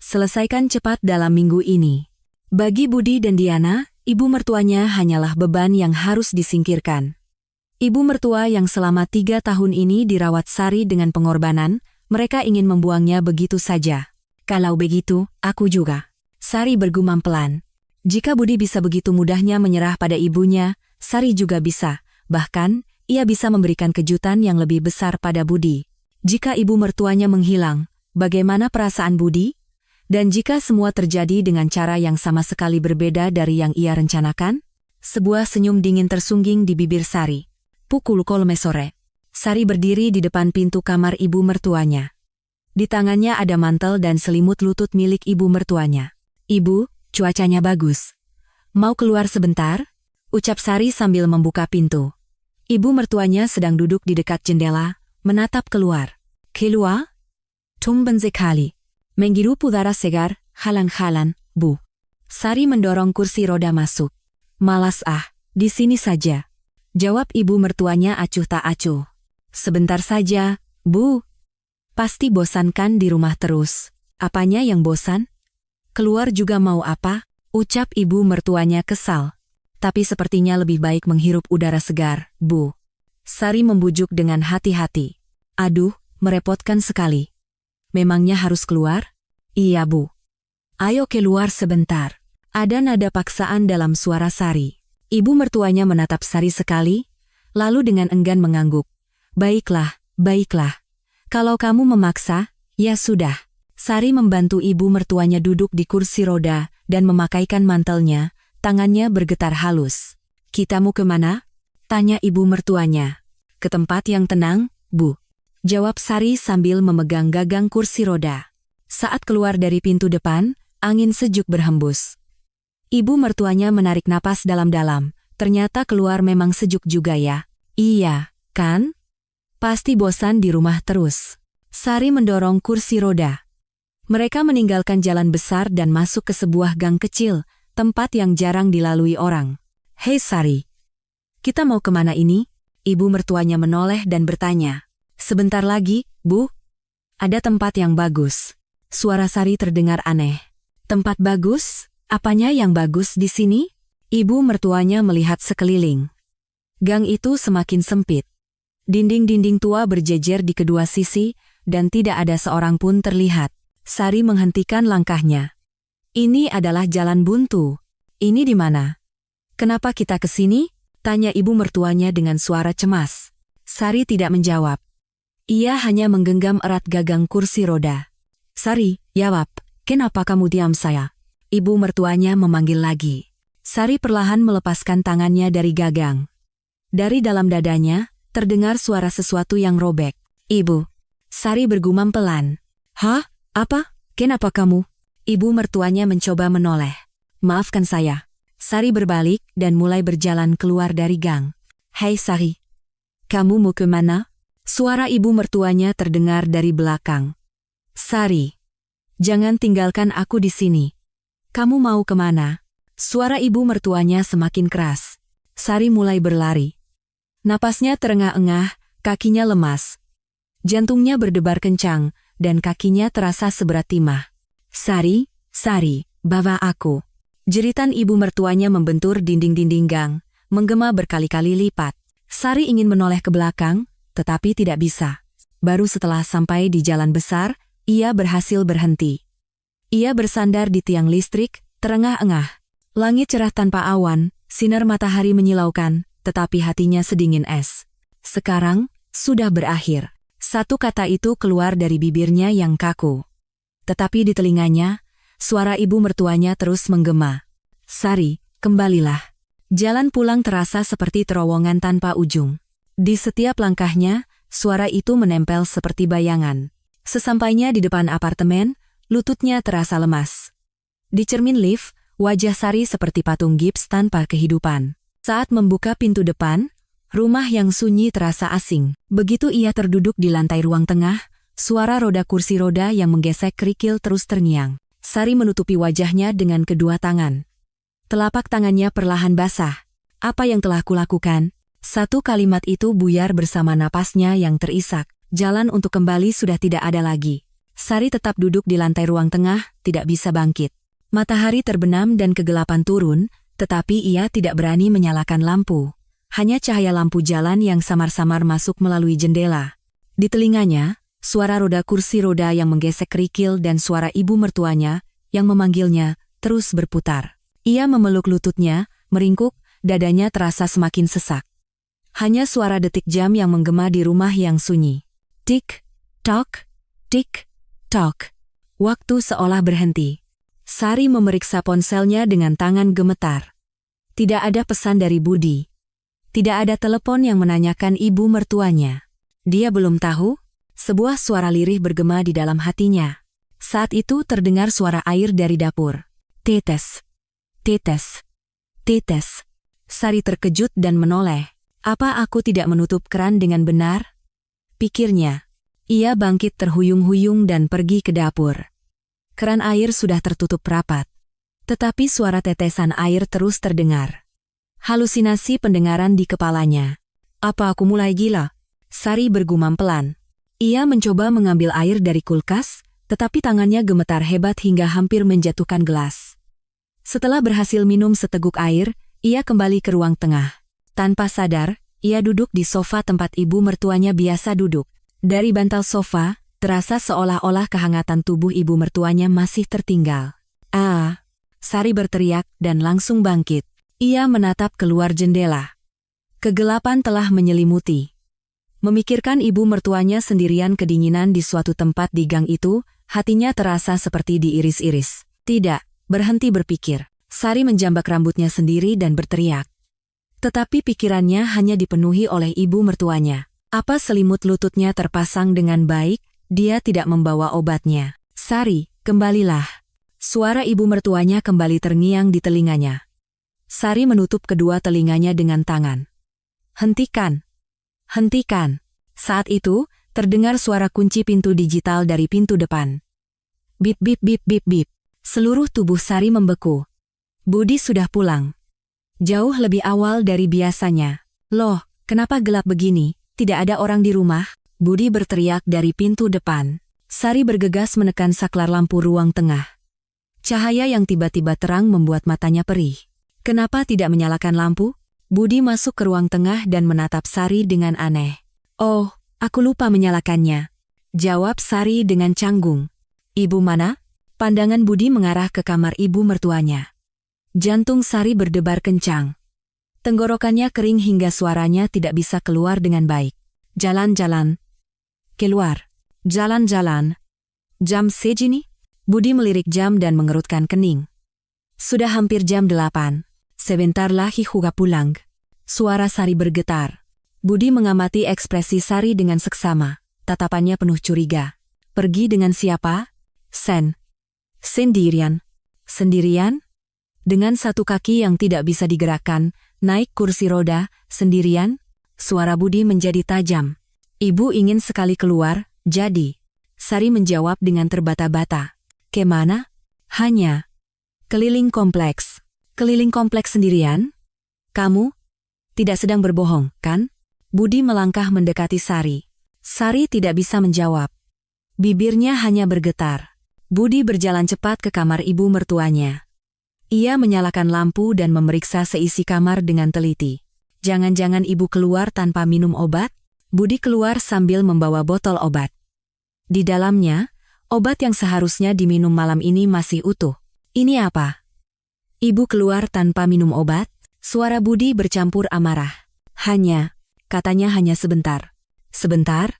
Selesaikan cepat dalam minggu ini." Bagi Budi dan Diana, ibu mertuanya hanyalah beban yang harus disingkirkan. Ibu mertua yang selama 3 tahun ini dirawat Sari dengan pengorbanan, mereka ingin membuangnya begitu saja. "Kalau begitu, aku juga." Sari bergumam pelan. Jika Budi bisa begitu mudahnya menyerah pada ibunya, Sari juga bisa. Bahkan, ia bisa memberikan kejutan yang lebih besar pada Budi. Jika ibu mertuanya menghilang, bagaimana perasaan Budi? Dan jika semua terjadi dengan cara yang sama sekali berbeda dari yang ia rencanakan? Sebuah senyum dingin tersungging di bibir Sari. Pukul 3 sore. Sari berdiri di depan pintu kamar ibu mertuanya. Di tangannya ada mantel dan selimut lutut milik ibu mertuanya. "Ibu, cuacanya bagus. Mau keluar sebentar?" ucap Sari sambil membuka pintu. Ibu mertuanya sedang duduk di dekat jendela, menatap keluar. "Keluar? Tumben sekali. Menghirup udara segar, jalan-jalan, Bu." Sari mendorong kursi roda masuk. "Malas di sini saja." Jawab ibu mertuanya acuh tak acuh. "Sebentar saja, Bu." "Pasti bosan kan di rumah terus." "Apanya yang bosan? Keluar juga mau apa?" ucap ibu mertuanya kesal. "Tapi sepertinya lebih baik menghirup udara segar, Bu." Sari membujuk dengan hati-hati. "Aduh, merepotkan sekali. Memangnya harus keluar?" "Iya, Bu." "Ayo keluar sebentar." Ada nada paksaan dalam suara Sari. Ibu mertuanya menatap Sari sekali, lalu dengan enggan mengangguk. "Baiklah, baiklah. Kalau kamu memaksa, ya sudah." Sari membantu ibu mertuanya duduk di kursi roda dan memakaikan mantelnya, tangannya bergetar halus. "Kita mau kemana?" tanya ibu mertuanya. "Ke tempat yang tenang, Bu." Jawab Sari sambil memegang gagang kursi roda. Saat keluar dari pintu depan, angin sejuk berhembus. Ibu mertuanya menarik napas dalam-dalam. Ternyata keluar memang sejuk juga ya. "Iya, kan? Pasti bosan di rumah terus." Sari mendorong kursi roda. Mereka meninggalkan jalan besar dan masuk ke sebuah gang kecil, tempat yang jarang dilalui orang. "Hei Sari, kita mau kemana ini?" Ibu mertuanya menoleh dan bertanya. "Sebentar lagi, Bu. Ada tempat yang bagus." Suara Sari terdengar aneh. "Tempat bagus? Apanya yang bagus di sini?" Ibu mertuanya melihat sekeliling. Gang itu semakin sempit. Dinding-dinding tua berjejer di kedua sisi, dan tidak ada seorang pun terlihat. Sari menghentikan langkahnya. "Ini adalah jalan buntu. Ini di mana?" "Kenapa kita ke sini?" tanya ibu mertuanya dengan suara cemas. Sari tidak menjawab. Ia hanya menggenggam erat gagang kursi roda. Sari, jawab, kenapa kamu diam saya? Ibu mertuanya memanggil lagi. Sari perlahan melepaskan tangannya dari gagang. Dari dalam dadanya, terdengar suara sesuatu yang robek. Ibu. Sari bergumam pelan. Hah? Apa? Kenapa kamu? Ibu mertuanya mencoba menoleh. Maafkan saya. Sari berbalik dan mulai berjalan keluar dari gang. Hei Sari. Kamu mau ke mana? Suara ibu mertuanya terdengar dari belakang. Sari. Jangan tinggalkan aku di sini. Kamu mau kemana? Suara ibu mertuanya semakin keras. Sari mulai berlari. Napasnya terengah-engah, kakinya lemas. Jantungnya berdebar kencang, dan kakinya terasa seberat timah. Sari, Sari, bawa aku. Jeritan ibu mertuanya membentur dinding-dinding gang, menggema berkali-kali lipat. Sari ingin menoleh ke belakang, tetapi tidak bisa. Baru setelah sampai di jalan besar, ia berhasil berhenti. Ia bersandar di tiang listrik, terengah-engah. Langit cerah tanpa awan, sinar matahari menyilaukan, tetapi hatinya sedingin es. Sekarang, sudah berakhir. Satu kata itu keluar dari bibirnya yang kaku. Tetapi di telinganya, suara ibu mertuanya terus menggema. Sari, kembalilah. Jalan pulang terasa seperti terowongan tanpa ujung. Di setiap langkahnya, suara itu menempel seperti bayangan. Sesampainya di depan apartemen, lututnya terasa lemas. Di cermin lift, wajah Sari seperti patung gips tanpa kehidupan. Saat membuka pintu depan, rumah yang sunyi terasa asing. Begitu ia terduduk di lantai ruang tengah, suara roda kursi roda yang menggesek kerikil terus terngiang. Sari menutupi wajahnya dengan kedua tangan. Telapak tangannya perlahan basah. Apa yang telah kulakukan? Satu kalimat itu buyar bersama napasnya yang terisak. Jalan untuk kembali sudah tidak ada lagi. Sari tetap duduk di lantai ruang tengah, tidak bisa bangkit. Matahari terbenam dan kegelapan turun, tetapi ia tidak berani menyalakan lampu. Hanya cahaya lampu jalan yang samar-samar masuk melalui jendela. Di telinganya, suara roda kursi roda yang menggesek kerikil dan suara ibu mertuanya yang memanggilnya terus berputar. Ia memeluk lututnya, meringkuk, dadanya terasa semakin sesak. Hanya suara detik jam yang menggema di rumah yang sunyi. Tik, tok, tik, tok. Waktu seolah berhenti. Sari memeriksa ponselnya dengan tangan gemetar. Tidak ada pesan dari Budi. Tidak ada telepon yang menanyakan ibu mertuanya. Dia belum tahu. Sebuah suara lirih bergema di dalam hatinya. Saat itu terdengar suara air dari dapur. Tetes, tetes, tetes. Sari terkejut dan menoleh. Apa aku tidak menutup keran dengan benar? Pikirnya. Ia bangkit terhuyung-huyung dan pergi ke dapur. Keran air sudah tertutup rapat. Tetapi suara tetesan air terus terdengar. Halusinasi pendengaran di kepalanya. Apa aku mulai gila? Sari bergumam pelan. Ia mencoba mengambil air dari kulkas, tetapi tangannya gemetar hebat hingga hampir menjatuhkan gelas. Setelah berhasil minum seteguk air, ia kembali ke ruang tengah. Tanpa sadar, ia duduk di sofa tempat ibu mertuanya biasa duduk. Dari bantal sofa, terasa seolah-olah kehangatan tubuh ibu mertuanya masih tertinggal. Ah! Sari berteriak dan langsung bangkit. Ia menatap keluar jendela. Kegelapan telah menyelimuti. Memikirkan ibu mertuanya sendirian kedinginan di suatu tempat di gang itu, hatinya terasa seperti diiris-iris. Tidak, berhenti berpikir. Sari menjambak rambutnya sendiri dan berteriak. Tetapi pikirannya hanya dipenuhi oleh ibu mertuanya. Apa selimut lututnya terpasang dengan baik, dia tidak membawa obatnya. Sari, kembalilah. Suara ibu mertuanya kembali terngiang di telinganya. Sari menutup kedua telinganya dengan tangan. Hentikan. Hentikan. Saat itu, terdengar suara kunci pintu digital dari pintu depan. Bip bip bip bip bip. Seluruh tubuh Sari membeku. Budi sudah pulang. Jauh lebih awal dari biasanya. Loh, kenapa gelap begini? Tidak ada orang di rumah? Budi berteriak dari pintu depan. Sari bergegas menekan saklar lampu ruang tengah. Cahaya yang tiba-tiba terang membuat matanya perih. Kenapa tidak menyalakan lampu? Budi masuk ke ruang tengah dan menatap Sari dengan aneh. Oh, aku lupa menyalakannya. Jawab Sari dengan canggung. Ibu mana? Pandangan Budi mengarah ke kamar ibu mertuanya. Jantung Sari berdebar kencang. Tenggorokannya kering hingga suaranya tidak bisa keluar dengan baik. Jalan-jalan. Keluar. Jalan-jalan. Jam segini? Budi melirik jam dan mengerutkan kening. Sudah hampir jam 8. Sebentar lagi Huga pulang. Suara Sari bergetar. Budi mengamati ekspresi Sari dengan seksama. Tatapannya penuh curiga. Pergi dengan siapa? Sendirian. Sendirian? Dengan satu kaki yang tidak bisa digerakkan, naik kursi roda, sendirian? Suara Budi menjadi tajam. Ibu ingin sekali keluar, jadi. Sari menjawab dengan terbata-bata. Kemana? Hanya. Keliling kompleks. Keliling kompleks sendirian? Kamu? Tidak sedang berbohong, kan? Budi melangkah mendekati Sari. Sari tidak bisa menjawab. Bibirnya hanya bergetar. Budi berjalan cepat ke kamar ibu mertuanya. Ia menyalakan lampu dan memeriksa seisi kamar dengan teliti. Jangan-jangan ibu keluar tanpa minum obat? Budi keluar sambil membawa botol obat. Di dalamnya, obat yang seharusnya diminum malam ini masih utuh. Ini apa? Ibu keluar tanpa minum obat? Suara Budi bercampur amarah. Katanya hanya sebentar. Sebentar?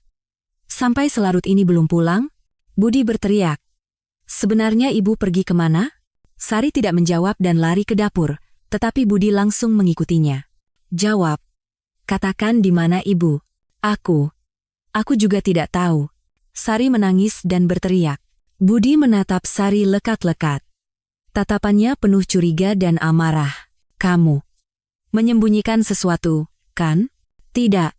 Sampai selarut ini belum pulang? Budi berteriak. Sebenarnya ibu pergi kemana? Sari tidak menjawab dan lari ke dapur, tetapi Budi langsung mengikutinya. Jawab. Katakan di mana ibu? Aku juga tidak tahu. Sari menangis dan berteriak. Budi menatap Sari lekat-lekat. Tatapannya penuh curiga dan amarah. Kamu menyembunyikan sesuatu, kan? Tidak.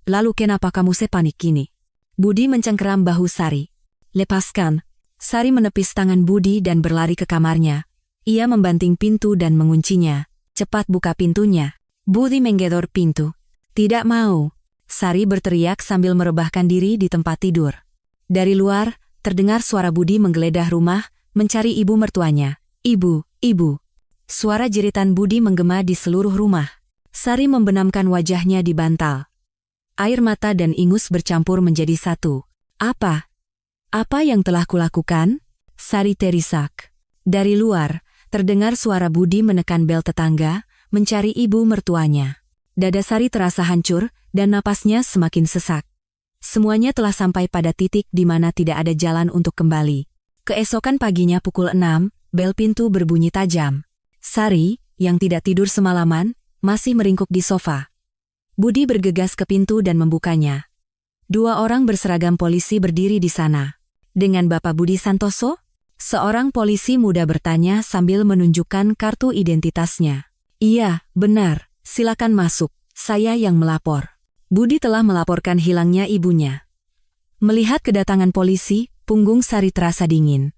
Lalu kenapa kamu sepanik gini? Budi mencengkeram bahu Sari. Lepaskan. Sari menepis tangan Budi dan berlari ke kamarnya. Ia membanting pintu dan menguncinya. Cepat buka pintunya. Budi menggedor pintu. Tidak mau. Sari berteriak sambil merebahkan diri di tempat tidur. Dari luar, terdengar suara Budi menggeledah rumah, mencari ibu mertuanya. Ibu. Suara jeritan Budi menggema di seluruh rumah. Sari membenamkan wajahnya di bantal. Air mata dan ingus bercampur menjadi satu. Apa yang telah kulakukan? Sari terisak. Dari luar, terdengar suara Budi menekan bel tetangga, mencari ibu mertuanya. Dada Sari terasa hancur, dan napasnya semakin sesak. Semuanya telah sampai pada titik di mana tidak ada jalan untuk kembali. Keesokan paginya pukul 6, bel pintu berbunyi tajam. Sari, yang tidak tidur semalaman, masih meringkuk di sofa. Budi bergegas ke pintu dan membukanya. 2 orang berseragam polisi berdiri di sana. Dengan Bapak Budi Santoso? Seorang polisi muda bertanya sambil menunjukkan kartu identitasnya. Iya, benar. Silakan masuk, saya yang melapor. Budi telah melaporkan hilangnya ibunya. Melihat kedatangan polisi, punggung Sari terasa dingin.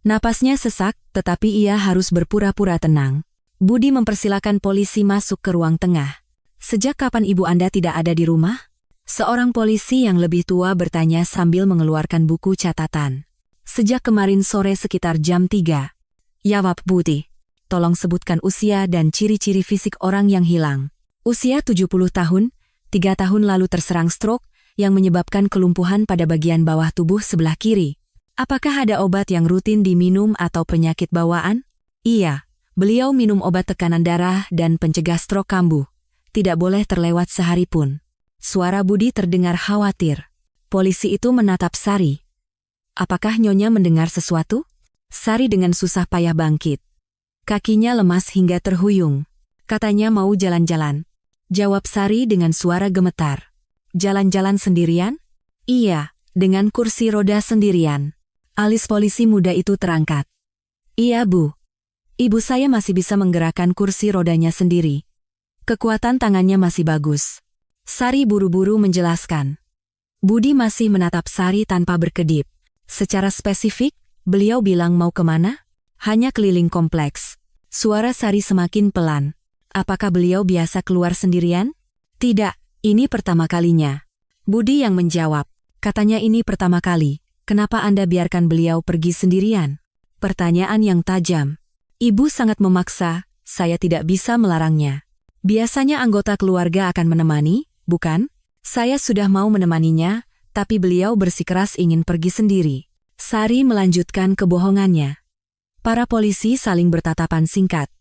Napasnya sesak, tetapi ia harus berpura-pura tenang. Budi mempersilakan polisi masuk ke ruang tengah. Sejak kapan ibu Anda tidak ada di rumah? Seorang polisi yang lebih tua bertanya sambil mengeluarkan buku catatan. Sejak kemarin sore sekitar jam 3. Jawab Budi. Tolong sebutkan usia dan ciri-ciri fisik orang yang hilang. Usia 70 tahun, 3 tahun lalu terserang stroke, yang menyebabkan kelumpuhan pada bagian bawah tubuh sebelah kiri. Apakah ada obat yang rutin diminum atau penyakit bawaan? Iya, beliau minum obat tekanan darah dan pencegah stroke kambuh. Tidak boleh terlewat sehari pun. Suara Budi terdengar khawatir. Polisi itu menatap Sari. Apakah Nyonya mendengar sesuatu? Sari dengan susah payah bangkit. Kakinya lemas hingga terhuyung. Katanya mau jalan-jalan. Jawab Sari dengan suara gemetar. Jalan-jalan sendirian? Iya, dengan kursi roda sendirian. Alis polisi muda itu terangkat. Iya Bu. Ibu saya masih bisa menggerakkan kursi rodanya sendiri. Kekuatan tangannya masih bagus. Sari buru-buru menjelaskan. Budi masih menatap Sari tanpa berkedip. Secara spesifik, beliau bilang mau kemana? Hanya keliling kompleks. Suara Sari semakin pelan. Apakah beliau biasa keluar sendirian? Tidak, ini pertama kalinya. Budi yang menjawab. Katanya ini pertama kali. Kenapa Anda biarkan beliau pergi sendirian? Pertanyaan yang tajam. Ibu sangat memaksa, saya tidak bisa melarangnya. Biasanya anggota keluarga akan menemani, bukan? Saya sudah mau menemaninya, tapi beliau bersikeras ingin pergi sendiri. Sari melanjutkan kebohongannya. Para polisi saling bertatapan singkat.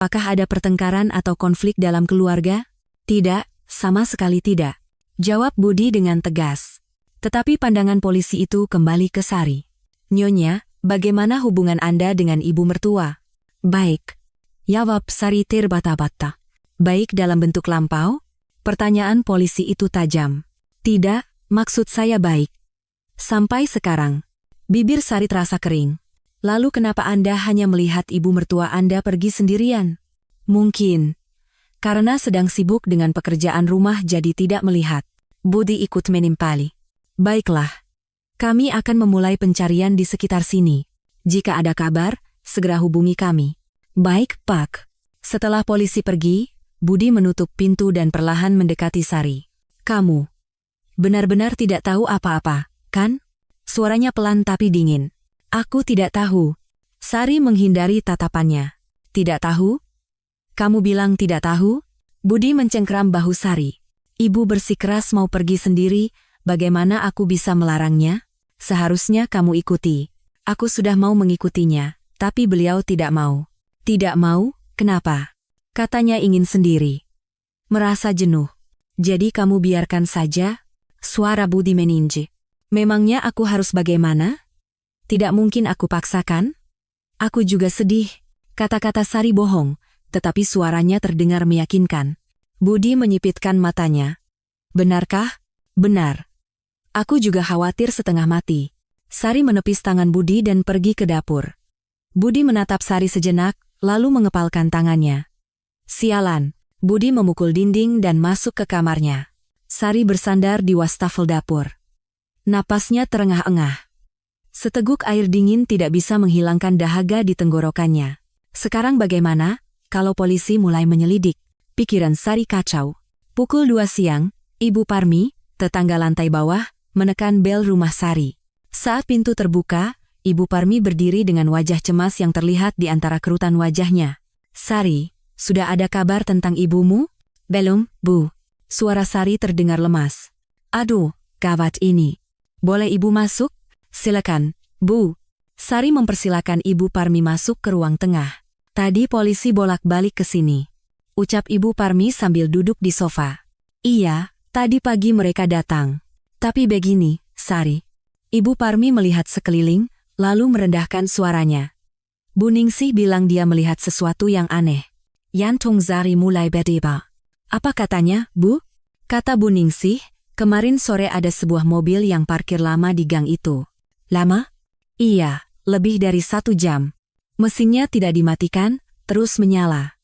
Apakah ada pertengkaran atau konflik dalam keluarga? Tidak, sama sekali tidak. Jawab Budi dengan tegas. Tetapi pandangan polisi itu kembali ke Sari. Nyonya, bagaimana hubungan Anda dengan ibu mertua? Baik. Jawab Sari terbata-bata. Baik dalam bentuk lampau? Pertanyaan polisi itu tajam. Tidak, maksud saya baik. Sampai sekarang. Bibir Sari terasa kering. Lalu kenapa Anda hanya melihat ibu mertua Anda pergi sendirian? Mungkin karena sedang sibuk dengan pekerjaan rumah jadi tidak melihat. Budi ikut menimpali. Baiklah. Kami akan memulai pencarian di sekitar sini. Jika ada kabar, segera hubungi kami. Baik, Pak. Setelah polisi pergi, Budi menutup pintu dan perlahan mendekati Sari. Kamu benar-benar tidak tahu apa-apa, kan? Suaranya pelan tapi dingin. Aku tidak tahu. Sari menghindari tatapannya. Tidak tahu? Kamu bilang tidak tahu? Budi mencengkram bahu Sari. Ibu bersikeras mau pergi sendiri, bagaimana aku bisa melarangnya? Seharusnya kamu ikuti. Aku sudah mau mengikutinya, tapi beliau tidak mau. Tidak mau? Kenapa? Katanya ingin sendiri. Merasa jenuh. Jadi kamu biarkan saja? Suara Budi meninje. Memangnya aku harus bagaimana? Tidak mungkin aku paksakan. Aku juga sedih. Kata-kata Sari bohong, tetapi suaranya terdengar meyakinkan. Budi menyipitkan matanya. Benarkah? Benar. Aku juga khawatir setengah mati. Sari menepis tangan Budi dan pergi ke dapur. Budi menatap Sari sejenak, lalu mengepalkan tangannya. Sialan. Budi memukul dinding dan masuk ke kamarnya. Sari bersandar di wastafel dapur. Napasnya terengah-engah. Seteguk air dingin tidak bisa menghilangkan dahaga di tenggorokannya. Sekarang bagaimana, kalau polisi mulai menyelidik? Pikiran Sari kacau. Pukul 2 siang, Ibu Parmi, tetangga lantai bawah, menekan bel rumah Sari. Saat pintu terbuka, Ibu Parmi berdiri dengan wajah cemas yang terlihat di antara kerutan wajahnya. Sari, sudah ada kabar tentang ibumu? Belum, Bu. Suara Sari terdengar lemas. Aduh, gawat ini. Boleh Ibu masuk? Silakan, Bu. Sari mempersilakan Ibu Parmi masuk ke ruang tengah. Tadi polisi bolak-balik ke sini. Ucap Ibu Parmi sambil duduk di sofa. Iya, tadi pagi mereka datang. Tapi begini, Sari. Ibu Parmi melihat sekeliling, lalu merendahkan suaranya. Bu Ningsih bilang dia melihat sesuatu yang aneh. Jantung Sari mulai berdebar. Apa katanya, Bu? Kata Bu Ningsih, kemarin sore ada sebuah mobil yang parkir lama di gang itu. Lama? Iya, lebih dari 1 jam. Mesinnya tidak dimatikan, terus menyala.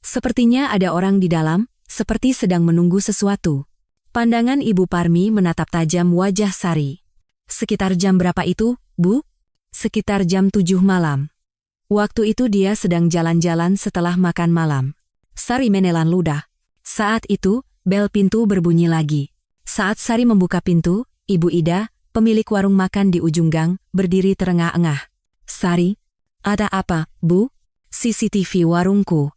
Sepertinya ada orang di dalam, seperti sedang menunggu sesuatu. Pandangan Ibu Parmi menatap tajam wajah Sari. Sekitar jam berapa itu, Bu? Sekitar jam 7 malam. Waktu itu dia sedang jalan-jalan setelah makan malam. Sari menelan ludah. Saat itu, bel pintu berbunyi lagi. Saat Sari membuka pintu, Ibu Ida, pemilik warung makan di ujung gang, berdiri terengah-engah. Sari, ada apa, Bu? CCTV warungku.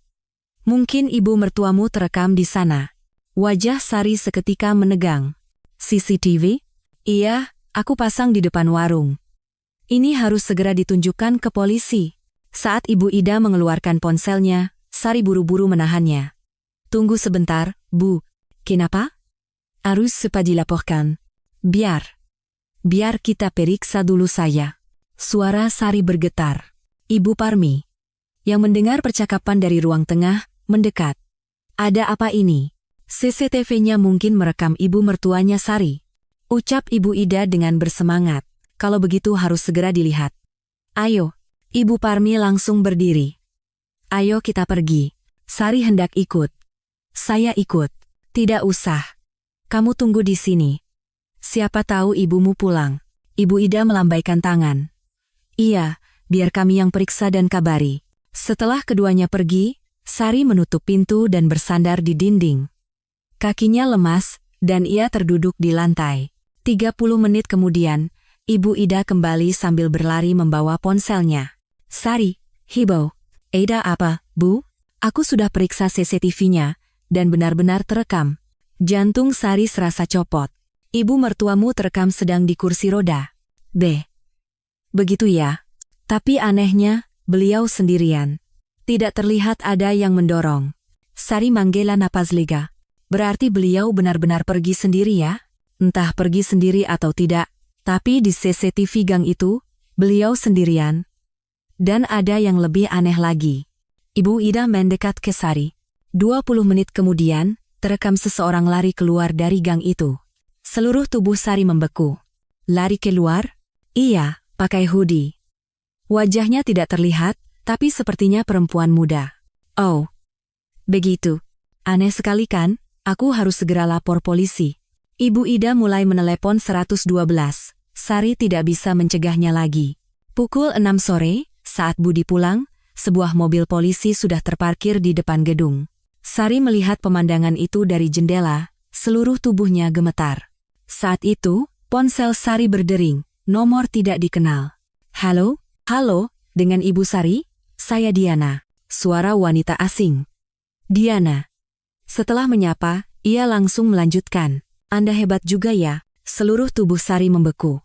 Mungkin ibu mertuamu terekam di sana. Wajah Sari seketika menegang. CCTV? Iya, aku pasang di depan warung. Ini harus segera ditunjukkan ke polisi. Saat Ibu Ida mengeluarkan ponselnya, Sari buru-buru menahannya. Tunggu sebentar, Bu. Kenapa? Harus cepat dilaporkan. Biar kita periksa dulu saya. Suara Sari bergetar. Ibu Parmi, yang mendengar percakapan dari ruang tengah, mendekat. Ada apa ini? CCTV-nya mungkin merekam ibu mertuanya Sari. Ucap Ibu Ida dengan bersemangat. Kalau begitu harus segera dilihat. Ayo. Ibu Parmi langsung berdiri. Ayo kita pergi. Sari hendak ikut. Saya ikut. Tidak usah. Kamu tunggu di sini. Siapa tahu ibumu pulang. Ibu Ida melambaikan tangan. Iya, biar kami yang periksa dan kabari. Setelah keduanya pergi, Sari menutup pintu dan bersandar di dinding. Kakinya lemas, dan ia terduduk di lantai. 30 menit kemudian, Ibu Ida kembali sambil berlari membawa ponselnya. Sari, hibau. Ada apa, Bu? Aku sudah periksa CCTV-nya, dan benar-benar terekam. Jantung Sari serasa copot. Ibu mertuamu terekam sedang di kursi roda. Begitu ya. Tapi anehnya, beliau sendirian. Tidak terlihat ada yang mendorong. Sari menghela napas lega. Berarti beliau benar-benar pergi sendiri ya? Entah pergi sendiri atau tidak, tapi di CCTV gang itu, beliau sendirian. Dan ada yang lebih aneh lagi. Ibu Ida mendekat ke Sari. 20 menit kemudian, terekam seseorang lari keluar dari gang itu. Seluruh tubuh Sari membeku. Lari keluar? Iya, pakai hoodie. Wajahnya tidak terlihat, tapi sepertinya perempuan muda. Oh, begitu. Aneh sekali kan? Aku harus segera lapor polisi. Ibu Ida mulai menelepon 112. Sari tidak bisa mencegahnya lagi. Pukul 6 sore, saat Budi pulang, sebuah mobil polisi sudah terparkir di depan gedung. Sari melihat pemandangan itu dari jendela, seluruh tubuhnya gemetar. Saat itu, ponsel Sari berdering, nomor tidak dikenal. Halo, dengan Ibu Sari? Saya Diana, suara wanita asing. Diana. Setelah menyapa, ia langsung melanjutkan. Anda hebat juga ya, seluruh tubuh Sari membeku.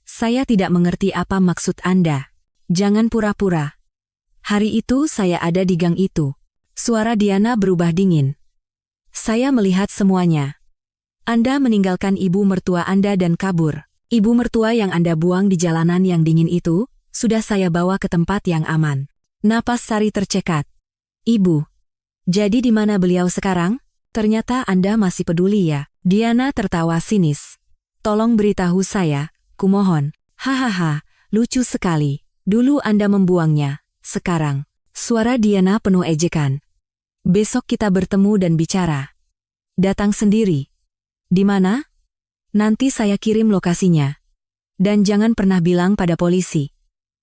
Saya tidak mengerti apa maksud Anda. Jangan pura-pura. Hari itu saya ada di gang itu. Suara Diana berubah dingin. Saya melihat semuanya. Anda meninggalkan ibu mertua Anda dan kabur. Ibu mertua yang Anda buang di jalanan yang dingin itu, sudah saya bawa ke tempat yang aman. Napas Sari tercekat. Ibu. Jadi di mana beliau sekarang? Ternyata Anda masih peduli ya. Diana tertawa sinis. Tolong beritahu saya, kumohon. Hahaha, lucu sekali. Dulu Anda membuangnya, sekarang. Suara Diana penuh ejekan. Besok kita bertemu dan bicara. Datang sendiri. Di mana? Nanti saya kirim lokasinya. Dan jangan pernah bilang pada polisi.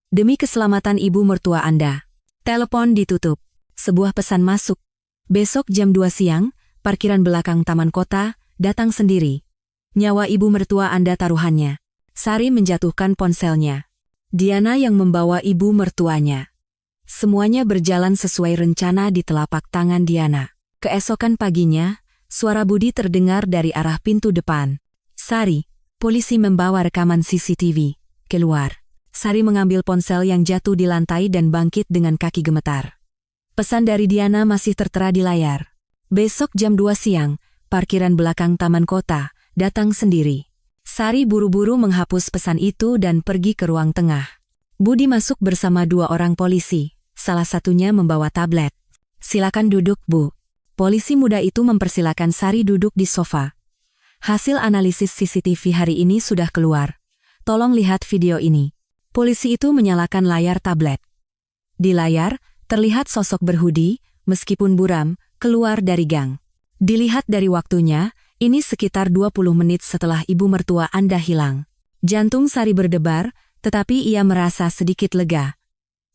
Demi keselamatan ibu mertua Anda. Telepon ditutup. Sebuah pesan masuk. Besok jam 2 siang, parkiran belakang Taman Kota, datang sendiri. Nyawa ibu mertua Anda taruhannya. Sari menjatuhkan ponselnya. Diana yang membawa ibu mertuanya. Semuanya berjalan sesuai rencana di telapak tangan Diana. Keesokan paginya, suara Budi terdengar dari arah pintu depan. Sari, polisi membawa rekaman CCTV. Keluar. Sari mengambil ponsel yang jatuh di lantai dan bangkit dengan kaki gemetar. Pesan dari Diana masih tertera di layar. Besok jam 2 siang, parkiran belakang Taman Kota, datang sendiri. Sari buru-buru menghapus pesan itu dan pergi ke ruang tengah. Budi masuk bersama 2 orang polisi, salah satunya membawa tablet. Silakan duduk, Bu. Polisi muda itu mempersilakan Sari duduk di sofa. Hasil analisis CCTV hari ini sudah keluar. Tolong lihat video ini. Polisi itu menyalakan layar tablet. Di layar, terlihat sosok berhoodie, meskipun buram, keluar dari gang. Dilihat dari waktunya, ini sekitar 20 menit setelah ibu mertua Anda hilang. Jantung Sari berdebar, tetapi ia merasa sedikit lega.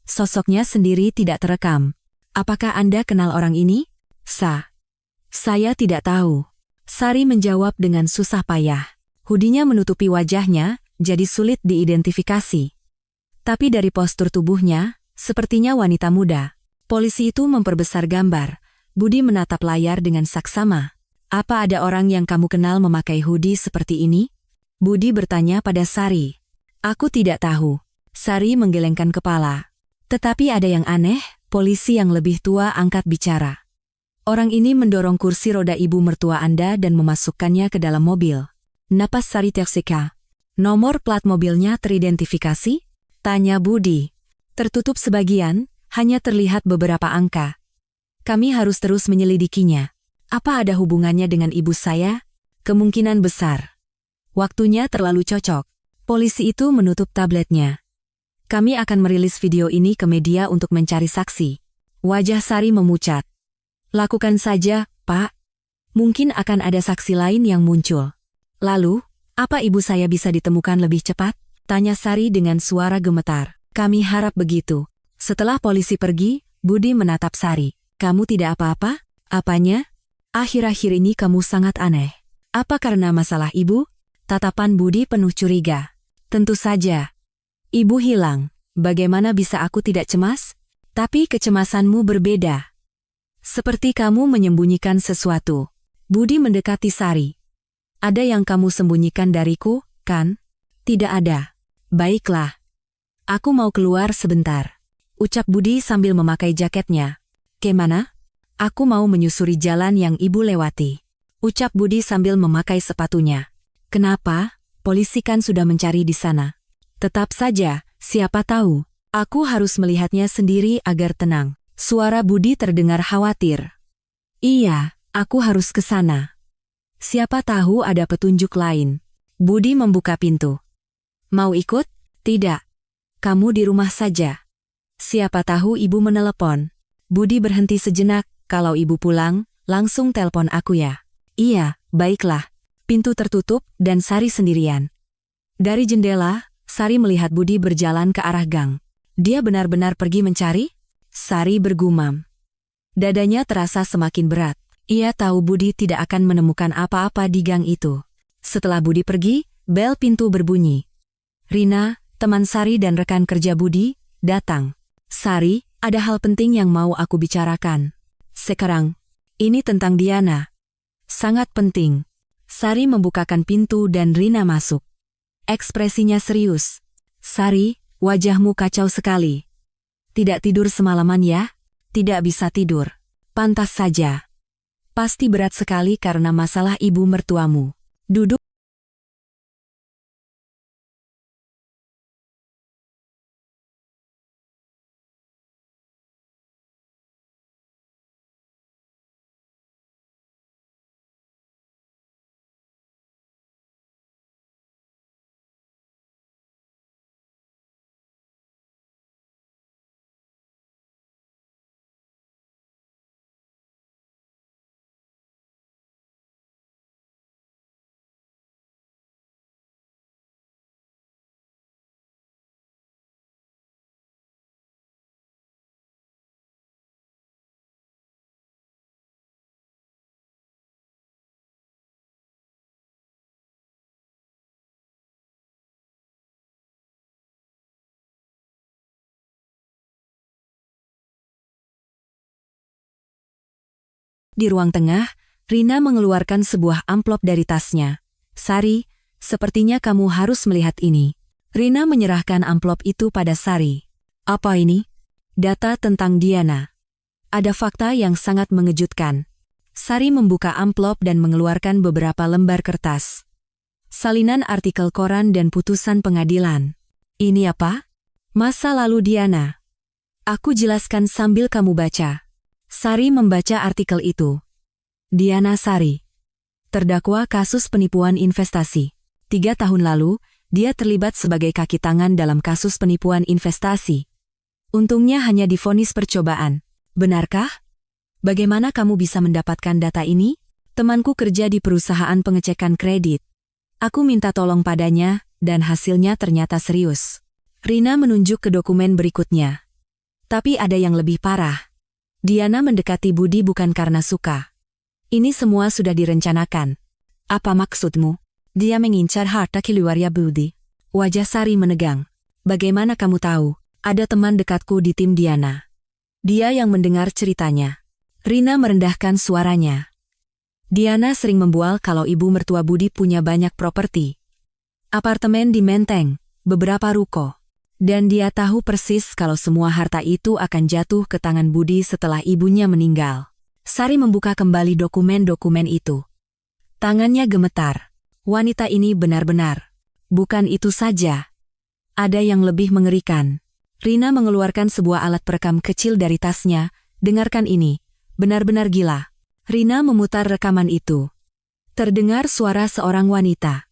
Sosoknya sendiri tidak terekam. Apakah Anda kenal orang ini? Saya tidak tahu. Sari menjawab dengan susah payah. Hoodie-nya menutupi wajahnya, jadi sulit diidentifikasi. Tapi dari postur tubuhnya, sepertinya wanita muda. Polisi itu memperbesar gambar. Budi menatap layar dengan saksama. Apa ada orang yang kamu kenal memakai hoodie seperti ini? Budi bertanya pada Sari. Aku tidak tahu. Sari menggelengkan kepala. Tetapi ada yang aneh, polisi yang lebih tua angkat bicara. Orang ini mendorong kursi roda ibu mertua Anda dan memasukkannya ke dalam mobil. Napas Sari terseka. Nomor plat mobilnya teridentifikasi? Tanya Budi. Tertutup sebagian, hanya terlihat beberapa angka. Kami harus terus menyelidikinya. Apa ada hubungannya dengan ibu saya? Kemungkinan besar. Waktunya terlalu cocok. Polisi itu menutup tabletnya. Kami akan merilis video ini ke media untuk mencari saksi. Wajah Sari memucat. Lakukan saja, Pak. Mungkin akan ada saksi lain yang muncul. Lalu, apa ibu saya bisa ditemukan lebih cepat? Tanya Sari dengan suara gemetar. Kami harap begitu. Setelah polisi pergi, Budi menatap Sari. Kamu tidak apa-apa? Apanya? Akhir-akhir ini kamu sangat aneh. Apa karena masalah ibu? Tatapan Budi penuh curiga. Tentu saja. Ibu hilang. Bagaimana bisa aku tidak cemas? Tapi kecemasanmu berbeda. Seperti kamu menyembunyikan sesuatu. Budi mendekati Sari. Ada yang kamu sembunyikan dariku, kan? Tidak ada. Baiklah. Aku mau keluar sebentar. ucap Budi sambil memakai jaketnya. Kemana? Aku mau menyusuri jalan yang ibu lewati, ucap Budi sambil memakai sepatunya. Kenapa? Polisi kan sudah mencari di sana. Tetap saja, siapa tahu. Aku harus melihatnya sendiri agar tenang. Suara Budi terdengar khawatir. Iya, aku harus ke sana. Siapa tahu ada petunjuk lain. Budi membuka pintu. Mau ikut? Tidak. Kamu di rumah saja. Siapa tahu ibu menelepon. Budi berhenti sejenak. Kalau ibu pulang, langsung telepon aku ya. Iya, baiklah. Pintu tertutup dan Sari sendirian. Dari jendela, Sari melihat Budi berjalan ke arah gang. Dia benar-benar pergi mencari? Sari bergumam. Dadanya terasa semakin berat. Ia tahu Budi tidak akan menemukan apa-apa di gang itu. Setelah Budi pergi, bel pintu berbunyi. Rina, teman Sari dan rekan kerja Budi, datang. Sari, ada hal penting yang mau aku bicarakan. Sekarang, ini tentang Diana. Sangat penting. Sari membukakan pintu dan Rina masuk. Ekspresinya serius. Sari, wajahmu kacau sekali. Tidak tidur semalaman ya? Tidak bisa tidur. Pantas saja. Pasti berat sekali karena masalah ibu mertuamu. Duduk. Di ruang tengah, Rina mengeluarkan sebuah amplop dari tasnya. Sari, sepertinya kamu harus melihat ini. Rina menyerahkan amplop itu pada Sari. Apa ini? Data tentang Diana. Ada fakta yang sangat mengejutkan. Sari membuka amplop dan mengeluarkan beberapa lembar kertas. Salinan artikel koran dan putusan pengadilan. Ini apa? Masa lalu Diana. Aku jelaskan sambil kamu baca. Sari membaca artikel itu. Diana Sari. Terdakwa kasus penipuan investasi. 3 tahun lalu, dia terlibat sebagai kaki tangan dalam kasus penipuan investasi. Untungnya hanya divonis percobaan. Benarkah? Bagaimana kamu bisa mendapatkan data ini? Temanku kerja di perusahaan pengecekan kredit. Aku minta tolong padanya, dan hasilnya ternyata serius. Rina menunjuk ke dokumen berikutnya. Tapi ada yang lebih parah. Diana mendekati Budi bukan karena suka. Ini semua sudah direncanakan. Apa maksudmu? Dia mengincar harta keluarga Budi. Wajah Sari menegang. Bagaimana kamu tahu? Ada teman dekatku di tim Diana. Dia yang mendengar ceritanya. Rina merendahkan suaranya. Diana sering membual kalau ibu mertua Budi punya banyak properti. Apartemen di Menteng, beberapa ruko. Dan dia tahu persis kalau semua harta itu akan jatuh ke tangan Budi setelah ibunya meninggal. Sari membuka kembali dokumen-dokumen itu. Tangannya gemetar. Wanita ini benar-benar. Bukan itu saja. Ada yang lebih mengerikan. Rina mengeluarkan sebuah alat perekam kecil dari tasnya. Dengarkan ini. Benar-benar gila. Rina memutar rekaman itu. Terdengar suara seorang wanita.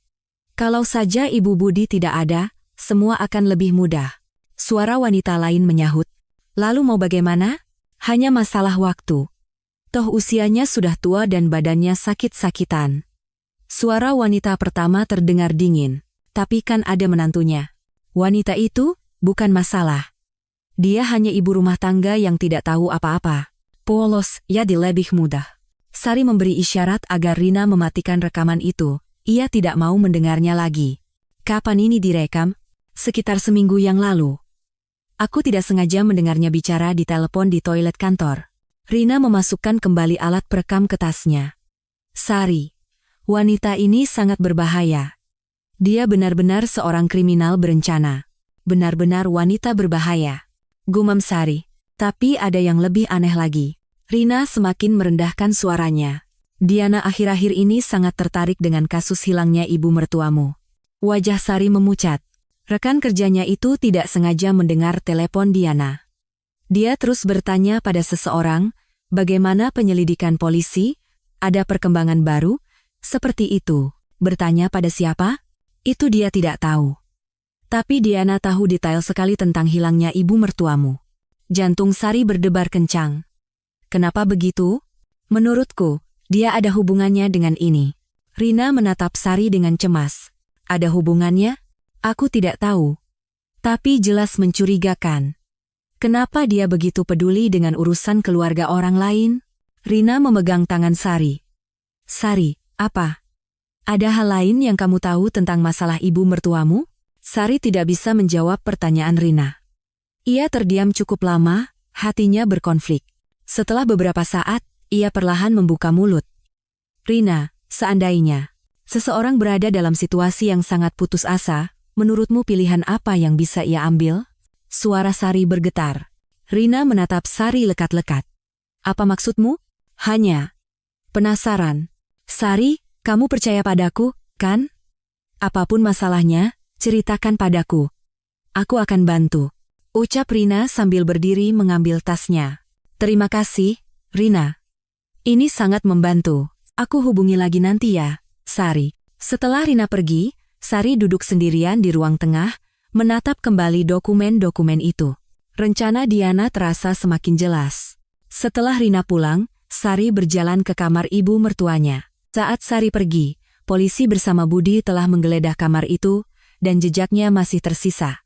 Kalau saja ibu Budi tidak ada, semua akan lebih mudah. Suara wanita lain menyahut. Lalu mau bagaimana? Hanya masalah waktu. Toh usianya sudah tua dan badannya sakit-sakitan. Suara wanita pertama terdengar dingin. Tapi kan ada menantunya. Wanita itu bukan masalah. Dia hanya ibu rumah tangga yang tidak tahu apa-apa. Polos, ya lebih mudah. Sari memberi isyarat agar Rina mematikan rekaman itu. Ia tidak mau mendengarnya lagi. Kapan ini direkam? Sekitar seminggu yang lalu. Aku tidak sengaja mendengarnya bicara di telepon di toilet kantor. Rina memasukkan kembali alat perekam ke tasnya. Sari, wanita ini sangat berbahaya. Dia benar-benar seorang kriminal berencana. Benar-benar wanita berbahaya. Gumam Sari. Tapi ada yang lebih aneh lagi. Rina semakin merendahkan suaranya. Diana akhir-akhir ini sangat tertarik dengan kasus hilangnya ibu mertuamu. Wajah Sari memucat. Rekan kerjanya itu tidak sengaja mendengar telepon Diana. Dia terus bertanya pada seseorang, bagaimana penyelidikan polisi? Ada perkembangan baru? Seperti itu. Bertanya pada siapa? Itu dia tidak tahu. Tapi Diana tahu detail sekali tentang hilangnya ibu mertuamu. Jantung Sari berdebar kencang. Kenapa begitu? Menurutku, dia ada hubungannya dengan ini. Rina menatap Sari dengan cemas. Ada hubungannya? Aku tidak tahu. Tapi jelas mencurigakan. Kenapa dia begitu peduli dengan urusan keluarga orang lain? Rina memegang tangan Sari. Sari, apa? Ada hal lain yang kamu tahu tentang masalah ibu mertuamu? Sari tidak bisa menjawab pertanyaan Rina. Ia terdiam cukup lama, hatinya berkonflik. Setelah beberapa saat, ia perlahan membuka mulut. Rina, seandainya seseorang berada dalam situasi yang sangat putus asa, menurutmu pilihan apa yang bisa ia ambil? Suara Sari bergetar. Rina menatap Sari lekat-lekat. Apa maksudmu? Hanya penasaran. Sari, kamu percaya padaku, kan? Apapun masalahnya, ceritakan padaku. Aku akan bantu. Ucap Rina sambil berdiri mengambil tasnya. Terima kasih, Rina. Ini sangat membantu. Aku hubungi lagi nanti ya, Sari. Setelah Rina pergi, Sari duduk sendirian di ruang tengah, menatap kembali dokumen-dokumen itu. Rencana Diana terasa semakin jelas. Setelah Rina pulang, Sari berjalan ke kamar ibu mertuanya. Saat Sari pergi, polisi bersama Budi telah menggeledah kamar itu, dan jejaknya masih tersisa.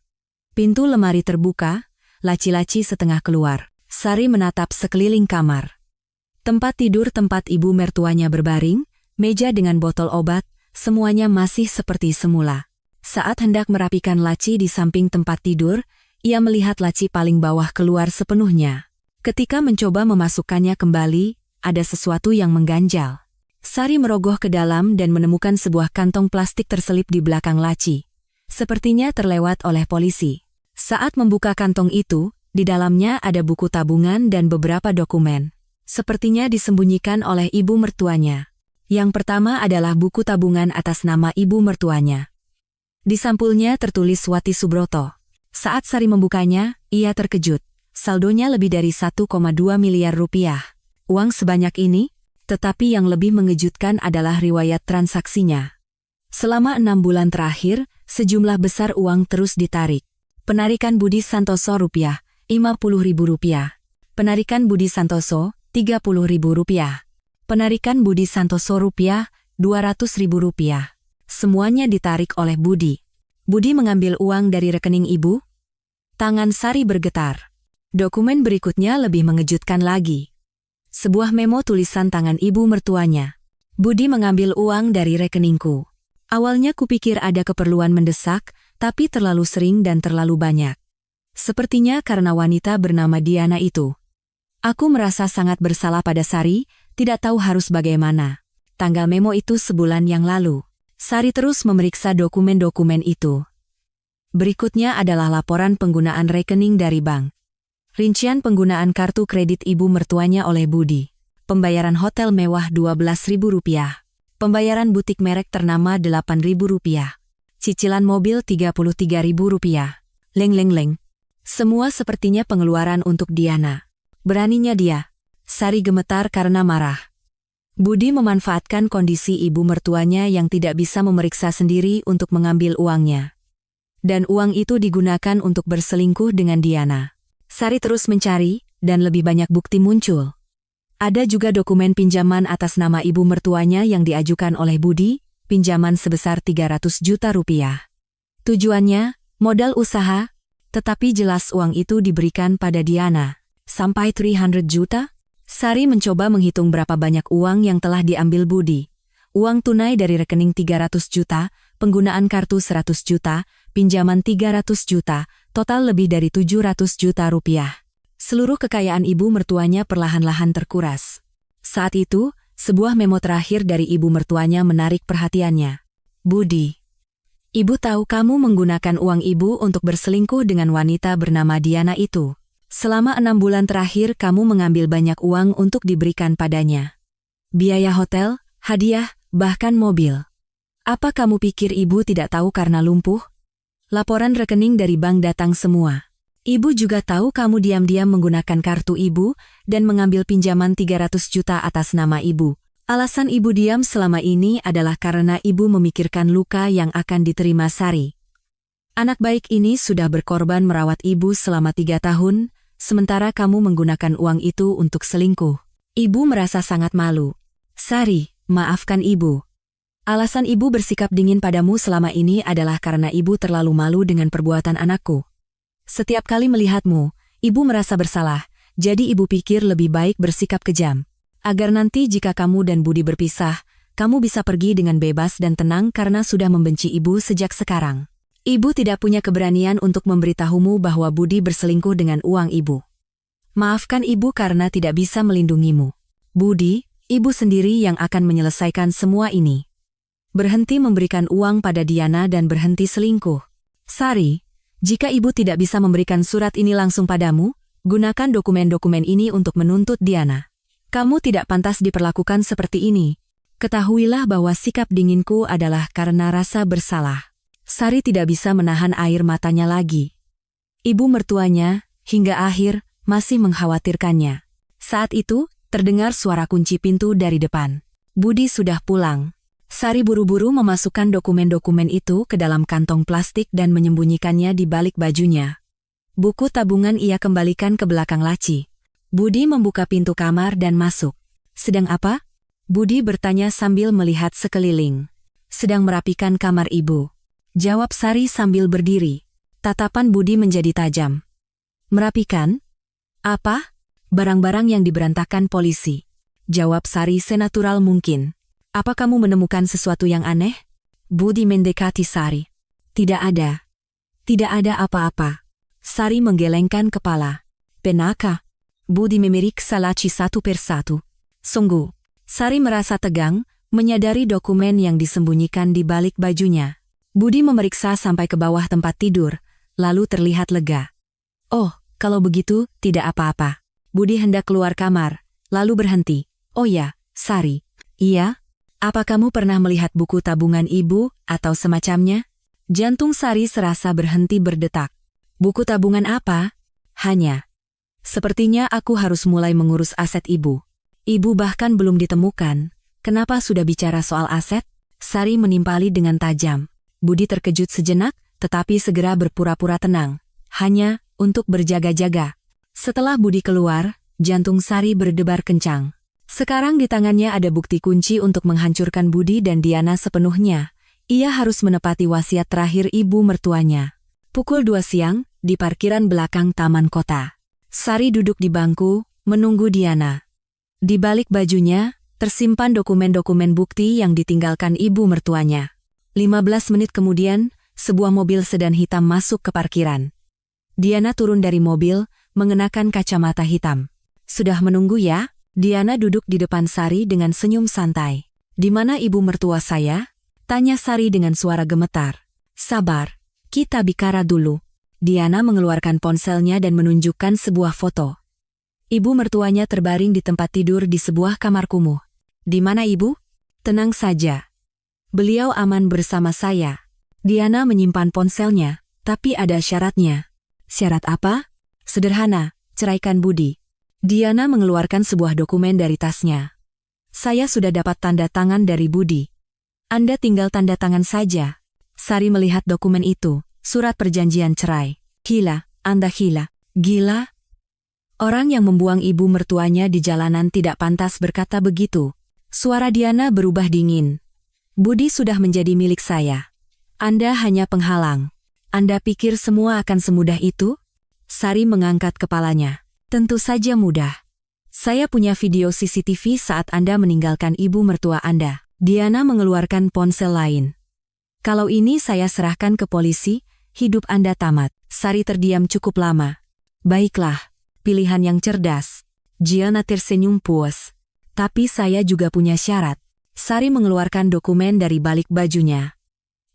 Pintu lemari terbuka, laci-laci setengah keluar. Sari menatap sekeliling kamar. Tempat tidur tempat ibu mertuanya berbaring, meja dengan botol obat, semuanya masih seperti semula. Saat hendak merapikan laci di samping tempat tidur, ia melihat laci paling bawah keluar sepenuhnya. Ketika mencoba memasukkannya kembali, ada sesuatu yang mengganjal. Sari merogoh ke dalam dan menemukan sebuah kantong plastik terselip di belakang laci. Sepertinya terlewat oleh polisi. Saat membuka kantong itu, di dalamnya ada buku tabungan dan beberapa dokumen. Sepertinya disembunyikan oleh ibu mertuanya. Yang pertama adalah buku tabungan atas nama ibu mertuanya. Di sampulnya tertulis Wati Subroto. Saat Sari membukanya, ia terkejut. Saldonya lebih dari 1,2 miliar rupiah. Uang sebanyak ini, tetapi yang lebih mengejutkan adalah riwayat transaksinya. Selama 6 bulan terakhir, sejumlah besar uang terus ditarik. Penarikan Budi Santoso rupiah, Rp50.000. Penarikan Budi Santoso, Rp30.000. Penarikan Budi Santoso rupiah, Rp200.000. Semuanya ditarik oleh Budi. Budi mengambil uang dari rekening ibu? Tangan Sari bergetar. Dokumen berikutnya lebih mengejutkan lagi. Sebuah memo tulisan tangan ibu mertuanya. Budi mengambil uang dari rekeningku. Awalnya kupikir ada keperluan mendesak, tapi terlalu sering dan terlalu banyak. Sepertinya karena wanita bernama Diana itu. Aku merasa sangat bersalah pada Sari, tidak tahu harus bagaimana. Tanggal memo itu sebulan yang lalu. Sari terus memeriksa dokumen-dokumen itu. Berikutnya adalah laporan penggunaan rekening dari bank. Rincian penggunaan kartu kredit ibu mertuanya oleh Budi. Pembayaran hotel mewah Rp12.000. Pembayaran butik merek ternama Rp8.000. Cicilan mobil Rp33.000. Leng. Semua sepertinya pengeluaran untuk Diana. Beraninya dia. Sari gemetar karena marah. Budi memanfaatkan kondisi ibu mertuanya yang tidak bisa memeriksa sendiri untuk mengambil uangnya. Dan uang itu digunakan untuk berselingkuh dengan Diana. Sari terus mencari, dan lebih banyak bukti muncul. Ada juga dokumen pinjaman atas nama ibu mertuanya yang diajukan oleh Budi, pinjaman sebesar Rp300 juta. Tujuannya, modal usaha, tetapi jelas uang itu diberikan pada Diana. Sampai 300 juta? Sari mencoba menghitung berapa banyak uang yang telah diambil Budi. Uang tunai dari rekening 300 juta, penggunaan kartu 100 juta, pinjaman 300 juta, total lebih dari 700 juta rupiah. Seluruh kekayaan ibu mertuanya perlahan-lahan terkuras. Saat itu, sebuah memo terakhir dari ibu mertuanya menarik perhatiannya. Budi, ibu tahu kamu menggunakan uang ibu untuk berselingkuh dengan wanita bernama Diana itu. Selama 6 bulan terakhir kamu mengambil banyak uang untuk diberikan padanya. Biaya hotel, hadiah, bahkan mobil. Apa kamu pikir ibu tidak tahu karena lumpuh? Laporan rekening dari bank datang semua. Ibu juga tahu kamu diam-diam menggunakan kartu ibu dan mengambil pinjaman 300 juta atas nama ibu. Alasan ibu diam selama ini adalah karena ibu memikirkan luka yang akan diterima Sari. Anak baik ini sudah berkorban merawat ibu selama 3 tahun, sementara kamu menggunakan uang itu untuk selingkuh. Ibu merasa sangat malu. Sari, maafkan ibu. Alasan ibu bersikap dingin padamu selama ini adalah karena ibu terlalu malu dengan perbuatan anakku. Setiap kali melihatmu, ibu merasa bersalah, jadi ibu pikir lebih baik bersikap kejam. Agar nanti jika kamu dan Budi berpisah, kamu bisa pergi dengan bebas dan tenang karena sudah membenci ibu sejak sekarang. Ibu tidak punya keberanian untuk memberitahumu bahwa Budi berselingkuh dengan uang ibu. Maafkan ibu karena tidak bisa melindungimu. Budi, ibu sendiri yang akan menyelesaikan semua ini. Berhenti memberikan uang pada Diana dan berhenti selingkuh. Sari, jika ibu tidak bisa memberikan surat ini langsung padamu, gunakan dokumen-dokumen ini untuk menuntut Diana. Kamu tidak pantas diperlakukan seperti ini. Ketahuilah bahwa sikap dinginku adalah karena rasa bersalah. Sari tidak bisa menahan air matanya lagi. Ibu mertuanya, hingga akhir, masih mengkhawatirkannya. Saat itu, terdengar suara kunci pintu dari depan. Budi sudah pulang. Sari buru-buru memasukkan dokumen-dokumen itu ke dalam kantong plastik dan menyembunyikannya di balik bajunya. Buku tabungan ia kembalikan ke belakang laci. Budi membuka pintu kamar dan masuk. Sedang apa? Budi bertanya sambil melihat sekeliling. Sedang merapikan kamar ibu. Jawab Sari sambil berdiri. Tatapan Budi menjadi tajam. Merapikan? Apa? Barang-barang yang diberantakan polisi. Jawab Sari senatural mungkin. Apa kamu menemukan sesuatu yang aneh? Budi mendekati Sari. Tidak ada. Tidak ada apa-apa. Sari menggelengkan kepala. Benaka? Budi memeriksa laci satu persatu. Sungguh. Sari merasa tegang, menyadari dokumen yang disembunyikan di balik bajunya. Budi memeriksa sampai ke bawah tempat tidur, lalu terlihat lega. Oh, kalau begitu, tidak apa-apa. Budi hendak keluar kamar, lalu berhenti. Oh ya, Sari. Iya? Apa kamu pernah melihat buku tabungan ibu atau semacamnya? Jantung Sari serasa berhenti berdetak. Buku tabungan apa? Hanya. Sepertinya aku harus mulai mengurus aset ibu. Ibu bahkan belum ditemukan. Kenapa sudah bicara soal aset? Sari menimpali dengan tajam. Budi terkejut sejenak, tetapi segera berpura-pura tenang. Hanya untuk berjaga-jaga. Setelah Budi keluar, jantung Sari berdebar kencang. Sekarang di tangannya ada bukti kunci untuk menghancurkan Budi dan Diana sepenuhnya. Ia harus menepati wasiat terakhir ibu mertuanya. Pukul 2 siang, di parkiran belakang taman kota. Sari duduk di bangku, menunggu Diana. Di balik bajunya, tersimpan dokumen-dokumen bukti yang ditinggalkan ibu mertuanya. 15 menit kemudian, sebuah mobil sedan hitam masuk ke parkiran. Diana turun dari mobil, mengenakan kacamata hitam. Sudah menunggu ya? Diana duduk di depan Sari dengan senyum santai. Di mana ibu mertua saya? Tanya Sari dengan suara gemetar. Sabar, kita bicara dulu. Diana mengeluarkan ponselnya dan menunjukkan sebuah foto. Ibu mertuanya terbaring di tempat tidur di sebuah kamar kumuh. Di mana ibu? Tenang saja. Beliau aman bersama saya. Diana menyimpan ponselnya, tapi ada syaratnya. Syarat apa? Sederhana, ceraikan Budi. Diana mengeluarkan sebuah dokumen dari tasnya. Saya sudah dapat tanda tangan dari Budi. Anda tinggal tanda tangan saja. Sari melihat dokumen itu, surat perjanjian cerai. Gila, Anda gila. Gila? Orang yang membuang ibu mertuanya di jalanan tidak pantas berkata begitu. Suara Diana berubah dingin. Budi sudah menjadi milik saya. Anda hanya penghalang. Anda pikir semua akan semudah itu? Sari mengangkat kepalanya. Tentu saja mudah. Saya punya video CCTV saat Anda meninggalkan ibu mertua Anda. Diana mengeluarkan ponsel lain. Kalau ini saya serahkan ke polisi, hidup Anda tamat. Sari terdiam cukup lama. Baiklah, pilihan yang cerdas. Diana tersenyum puas. Tapi saya juga punya syarat. Sari mengeluarkan dokumen dari balik bajunya.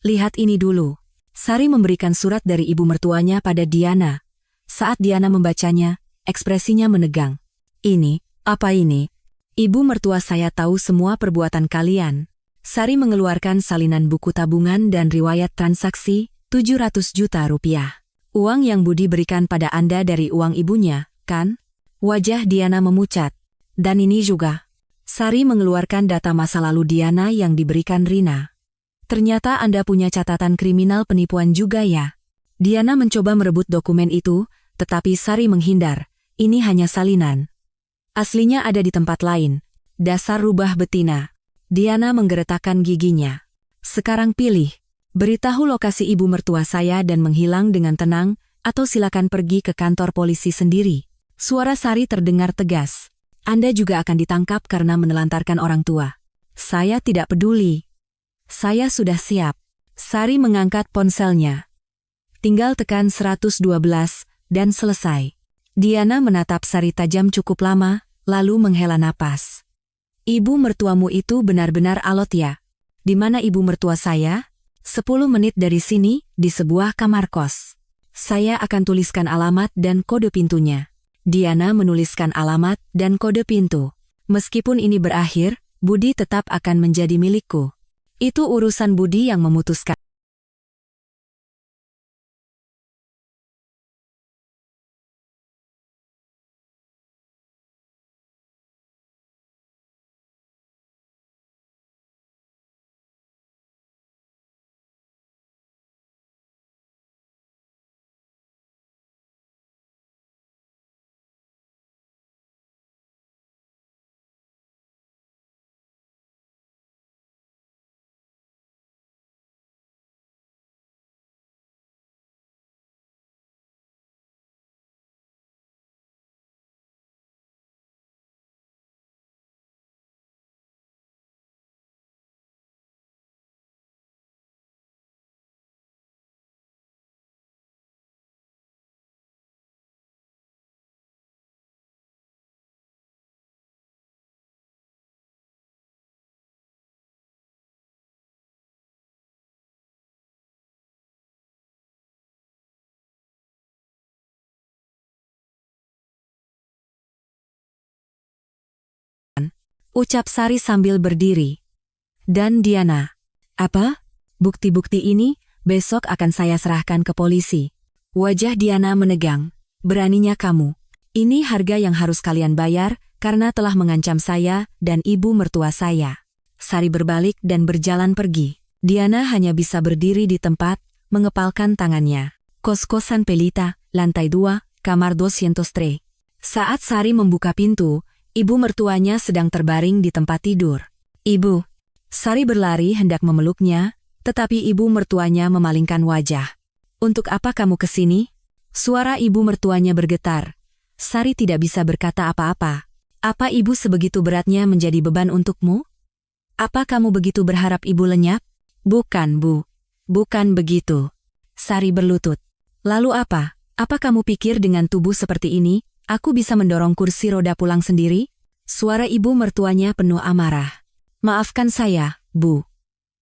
Lihat ini dulu. Sari memberikan surat dari ibu mertuanya pada Diana. Saat Diana membacanya, ekspresinya menegang. Ini, apa ini? Ibu mertua saya tahu semua perbuatan kalian. Sari mengeluarkan salinan buku tabungan dan riwayat transaksi, 700 juta rupiah. Uang yang Budi berikan pada Anda dari uang ibunya, kan? Wajah Diana memucat. Dan ini juga. Sari mengeluarkan data masa lalu Diana yang diberikan Rina. Ternyata Anda punya catatan kriminal penipuan juga ya. Diana mencoba merebut dokumen itu, tetapi Sari menghindar. Ini hanya salinan. Aslinya ada di tempat lain. Dasar rubah betina. Diana menggeretakkan giginya. Sekarang pilih. Beritahu lokasi ibu mertua saya dan menghilang dengan tenang, atau silakan pergi ke kantor polisi sendiri. Suara Sari terdengar tegas. Anda juga akan ditangkap karena menelantarkan orang tua. Saya tidak peduli. Saya sudah siap. Sari mengangkat ponselnya. Tinggal tekan 112 dan selesai. Diana menatap Sari tajam cukup lama, lalu menghela napas. Ibu mertuamu itu benar-benar alot ya. Di mana ibu mertua saya? 10 menit dari sini, di sebuah kamar kos. Saya akan tuliskan alamat dan kode pintunya. Diana menuliskan alamat dan kode pintu. Meskipun ini berakhir, Budi tetap akan menjadi milikku. Itu urusan Budi yang memutuskan. Ucap Sari sambil berdiri. Dan Diana. Apa? Bukti-bukti ini, besok akan saya serahkan ke polisi. Wajah Diana menegang. Beraninya kamu. Ini harga yang harus kalian bayar, karena telah mengancam saya dan ibu mertua saya. Sari berbalik dan berjalan pergi. Diana hanya bisa berdiri di tempat, mengepalkan tangannya. Kos-kosan Pelita, lantai 2, kamar 203. Saat Sari membuka pintu, ibu mertuanya sedang terbaring di tempat tidur. Ibu. Sari berlari hendak memeluknya, tetapi ibu mertuanya memalingkan wajah. Untuk apa kamu kesini? Suara ibu mertuanya bergetar. Sari tidak bisa berkata apa-apa. Apa ibu sebegitu beratnya menjadi beban untukmu? Apa kamu begitu berharap ibu lenyap? Bukan, Bu. Bukan begitu. Sari berlutut. Lalu apa? Apa kamu pikir dengan tubuh seperti ini, aku bisa mendorong kursi roda pulang sendiri? Suara ibu mertuanya penuh amarah. Maafkan saya, Bu.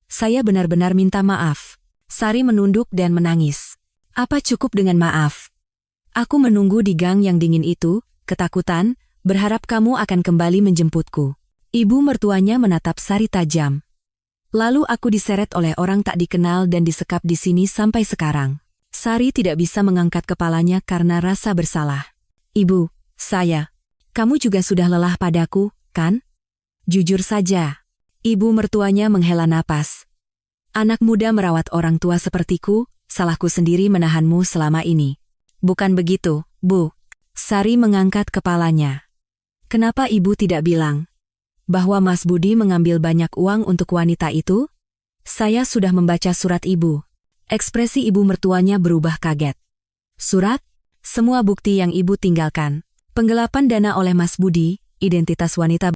Saya benar-benar minta maaf. Sari menunduk dan menangis. Apa cukup dengan maaf? Aku menunggu di gang yang dingin itu, ketakutan, berharap kamu akan kembali menjemputku. Ibu mertuanya menatap Sari tajam. Lalu aku diseret oleh orang tak dikenal dan disekap di sini sampai sekarang. Sari tidak bisa mengangkat kepalanya karena rasa bersalah. Ibu, kamu juga sudah lelah padaku, kan? Jujur saja. Ibu mertuanya menghela napas. Anak muda merawat orang tua sepertiku, salahku sendiri menahanmu selama ini. Bukan begitu, Bu. Sari mengangkat kepalanya. Kenapa ibu tidak bilang bahwa Mas Budi mengambil banyak uang untuk wanita itu? Saya sudah membaca surat ibu. Ekspresi ibu mertuanya berubah kaget. Surat? Semua bukti yang ibu tinggalkan. Penggelapan dana oleh Mas Budi, identitas wanita